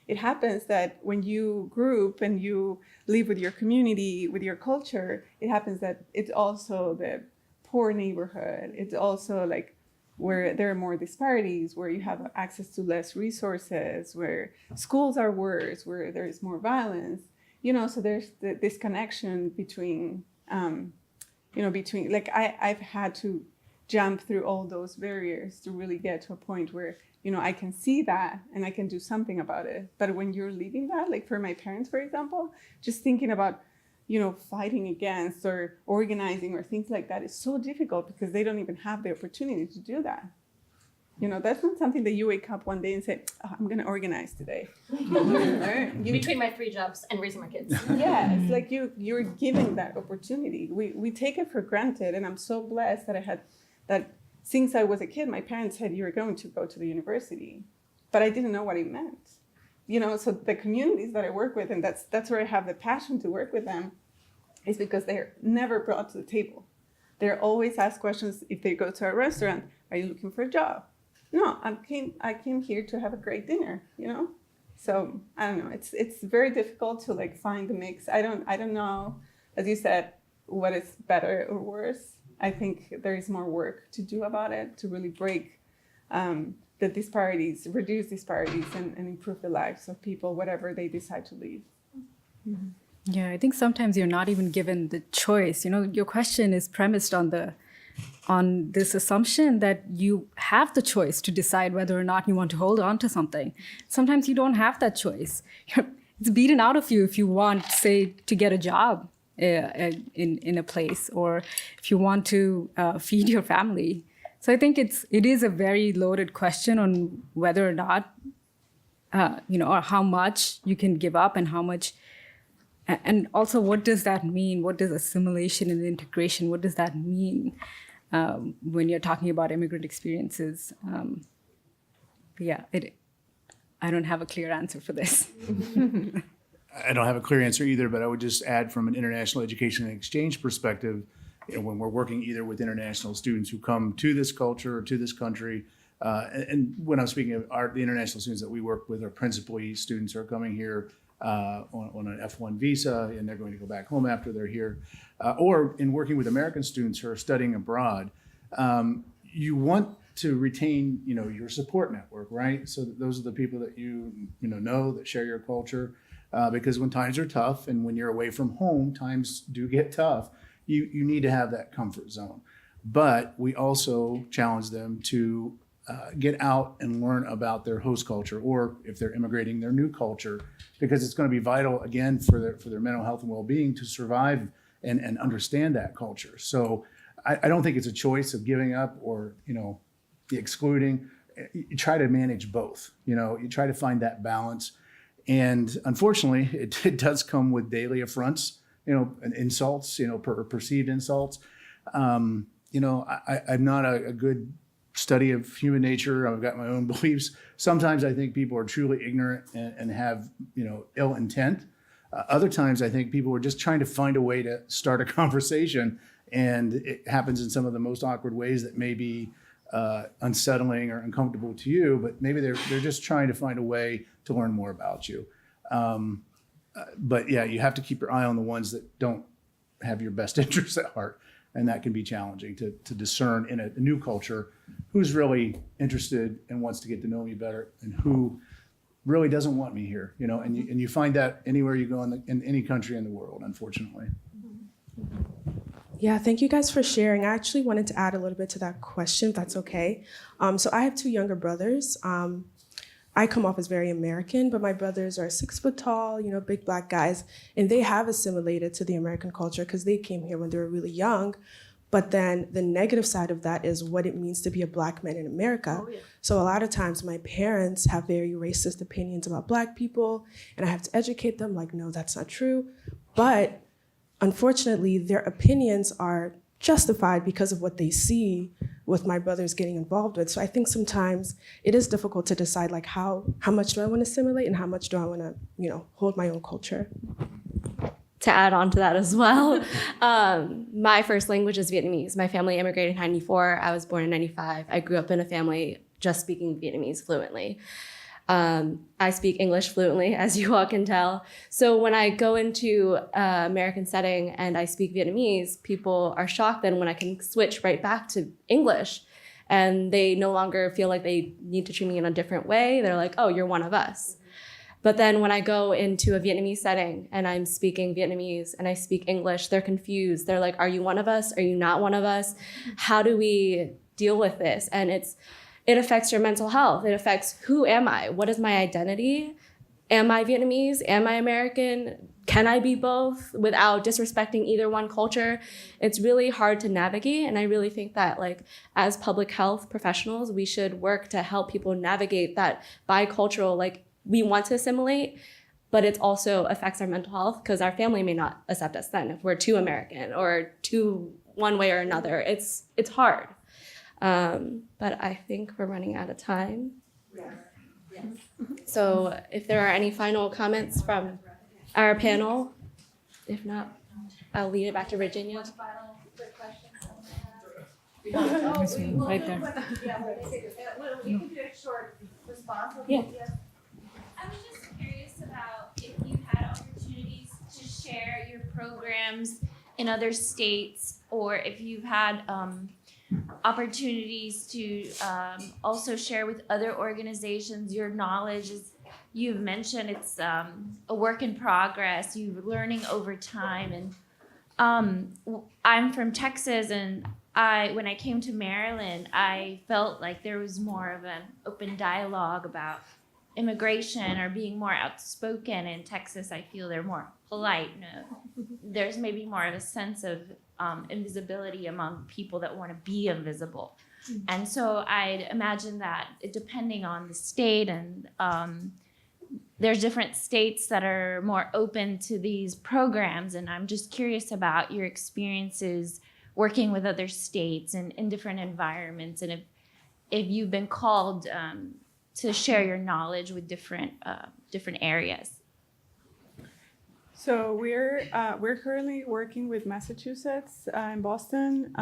it happens that when you group and you live with your community, with your culture, it happens that it's also the poor neighborhood. It's also like where there are more disparities, where you have access to less resources, where schools are worse, where there is more violence. So there's this connection between, I've had to jump through all those barriers to really get to a point where, I can see that and I can do something about it. But when you're leaving that, like for my parents, for example, just thinking about, fighting against or organizing or things like that is so difficult because they don't even have the opportunity to do that. That's not something that you wake up one day and say, I'm going to organize today. Between my 3 jobs and raising my kids. Yeah, it's like you're given that opportunity. We take it for granted. And I'm so blessed that I had that since I was a kid, my parents said, you're going to go to the university. But I didn't know what it meant. So the communities that I work with, and that's where I have the passion to work with them, is because they're never brought to the table. They're always asked questions if they go to a restaurant, are you looking for a job? No, I came here to have a great dinner, So I don't know. It's very difficult to find the mix. I don't know, as you said, what is better or worse. I think there is more work to do about it to really break the disparities, reduce disparities, and improve the lives of people, whatever they decide to leave. Mm-hmm. Yeah, I think sometimes you're not even given the choice. Your question is premised on this assumption that you have the choice to decide whether or not you want to hold on to something. Sometimes you don't have that choice. It's beaten out of you if you want, say, to get a job in a place, or if you want to feed your family. So I think it is a very loaded question on whether or not, or how much you can give up and how much. And also, what does that mean? What does assimilation and integration, what does that mean? when you're talking about immigrant experiences. I don't have a clear answer for this. I don't have a clear answer either, but I would just add from an international education and exchange perspective, when we're working either with international students who come to this culture or to this country, and when I'm speaking of the international students that we work with are principally students who are coming here on an F1 visa, and they're going to go back home after they're here, or in working with American students who are studying abroad, you want to retain, your support network, right? So those are the people that you know that share your culture, because when times are tough and when you're away from home, times do get tough. You need to have that comfort zone, but we also challenge them to get out and learn about their host culture, or if they're immigrating, their new culture, because it's going to be vital again for their mental health and well-being to survive and understand that culture. So I don't think it's a choice of giving up or the excluding. You try to manage both. You try to find that balance, and unfortunately, it does come with daily affronts, and insults, perceived insults. I'm not a good study of human nature. I've got my own beliefs. Sometimes I think people are truly ignorant and have, ill intent. Other times I think people are just trying to find a way to start a conversation, and it happens in some of the most awkward ways that may be unsettling or uncomfortable to you, but maybe they're just trying to find a way to learn more about you. But yeah, you have to keep your eye on the ones that don't have your best interests at heart. And that can be challenging to discern in a new culture who's really interested and wants to get to know me better and who really doesn't want me here, and you find that anywhere you go in any country in the world, unfortunately. Yeah, thank you guys for sharing. I actually wanted to add a little bit to that question, if that's okay. So I have two younger brothers. I come off as very American, but my brothers are 6 foot tall, big black guys, and they have assimilated to the American culture because they came here when they were really young. But then the negative side of that is what it means to be a black man in America. Oh, yeah. So a lot of times my parents have very racist opinions about black people, and I have to educate them like, no, that's not true. But unfortunately, their opinions are justified because of what they see with my brothers getting involved with. So I think sometimes it is difficult to decide like how much do I want to assimilate and how much do I want to, hold my own culture. To add on to that as well, my first language is Vietnamese. My family immigrated in 94. I was born in 95. I grew up in a family just speaking Vietnamese fluently. I speak English fluently, as you all can tell. So when I go into an American setting and I speak Vietnamese, people are shocked then when I can switch right back to English, and they no longer feel like they need to treat me in a different way. They're like, oh, you're one of us. But then when I go into a Vietnamese setting and I'm speaking Vietnamese and I speak English, they're confused. They're like, are you one of us? Are you not one of us? How do we deal with this? And it affects your mental health. It affects, who am I? What is my identity? Am I Vietnamese? Am I American? Can I be both without disrespecting either one culture? It's really hard to navigate. And I really think that as public health professionals, we should work to help people navigate that bicultural, we want to assimilate, but it also affects our mental health because our family may not accept us then if we're too American or too one way or another. It's hard. But I think we're running out of time. Yes. So if there are any final comments from our panel, if not, I'll lead it back to Virginia. Right there. We can do a short response. Yeah. I was just curious about if you had opportunities to share your programs in other states, or if you've had opportunities to also share with other organizations your knowledge. As you've mentioned, it's a work in progress. You're learning over time. And I'm from Texas, and when I came to Maryland, I felt like there was more of an open dialogue about immigration or being more outspoken. In Texas, I feel they're more polite. There's maybe more of a sense of invisibility among people that want to be invisible. And so I'd imagine that depending on the state, and there's different states that are more open to these programs. And I'm just curious about your experiences working with other states and in different environments, and if you've been called to share your knowledge with different areas. So we're currently working with Massachusetts in Boston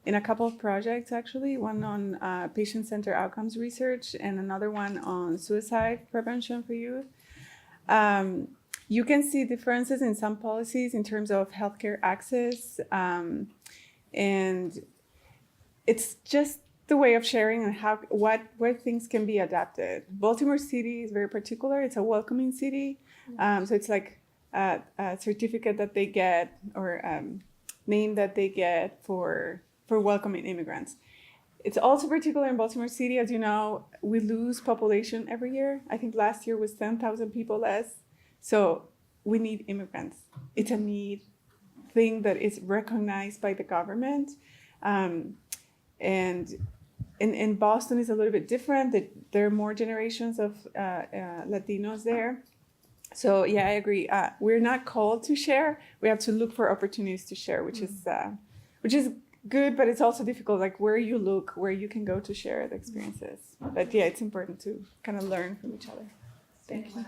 in a couple of projects, actually. One on patient-centered outcomes research and another one on suicide prevention for youth. You can see differences in some policies in terms of healthcare access, and it's just the way of sharing and where things can be adapted. Baltimore City is very particular. It's a welcoming city, so it's like a certificate that they get or name that they get for welcoming immigrants. It's also particular in Baltimore City. As you know, we lose population every year. I think last year was 10,000 people less. So we need immigrants. It's a need thing that is recognized by the government. And in Boston is a little bit different. There are more generations of Latinos there. So yeah, I agree. We're not called to share. We have to look for opportunities to share, which is good, but it's also difficult. Like where you look, where you can go to share the experiences. But yeah, it's important to kind of learn from each other. Thank you.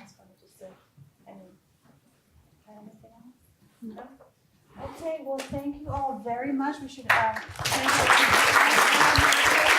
Okay, well, thank you all very much. We should thank you.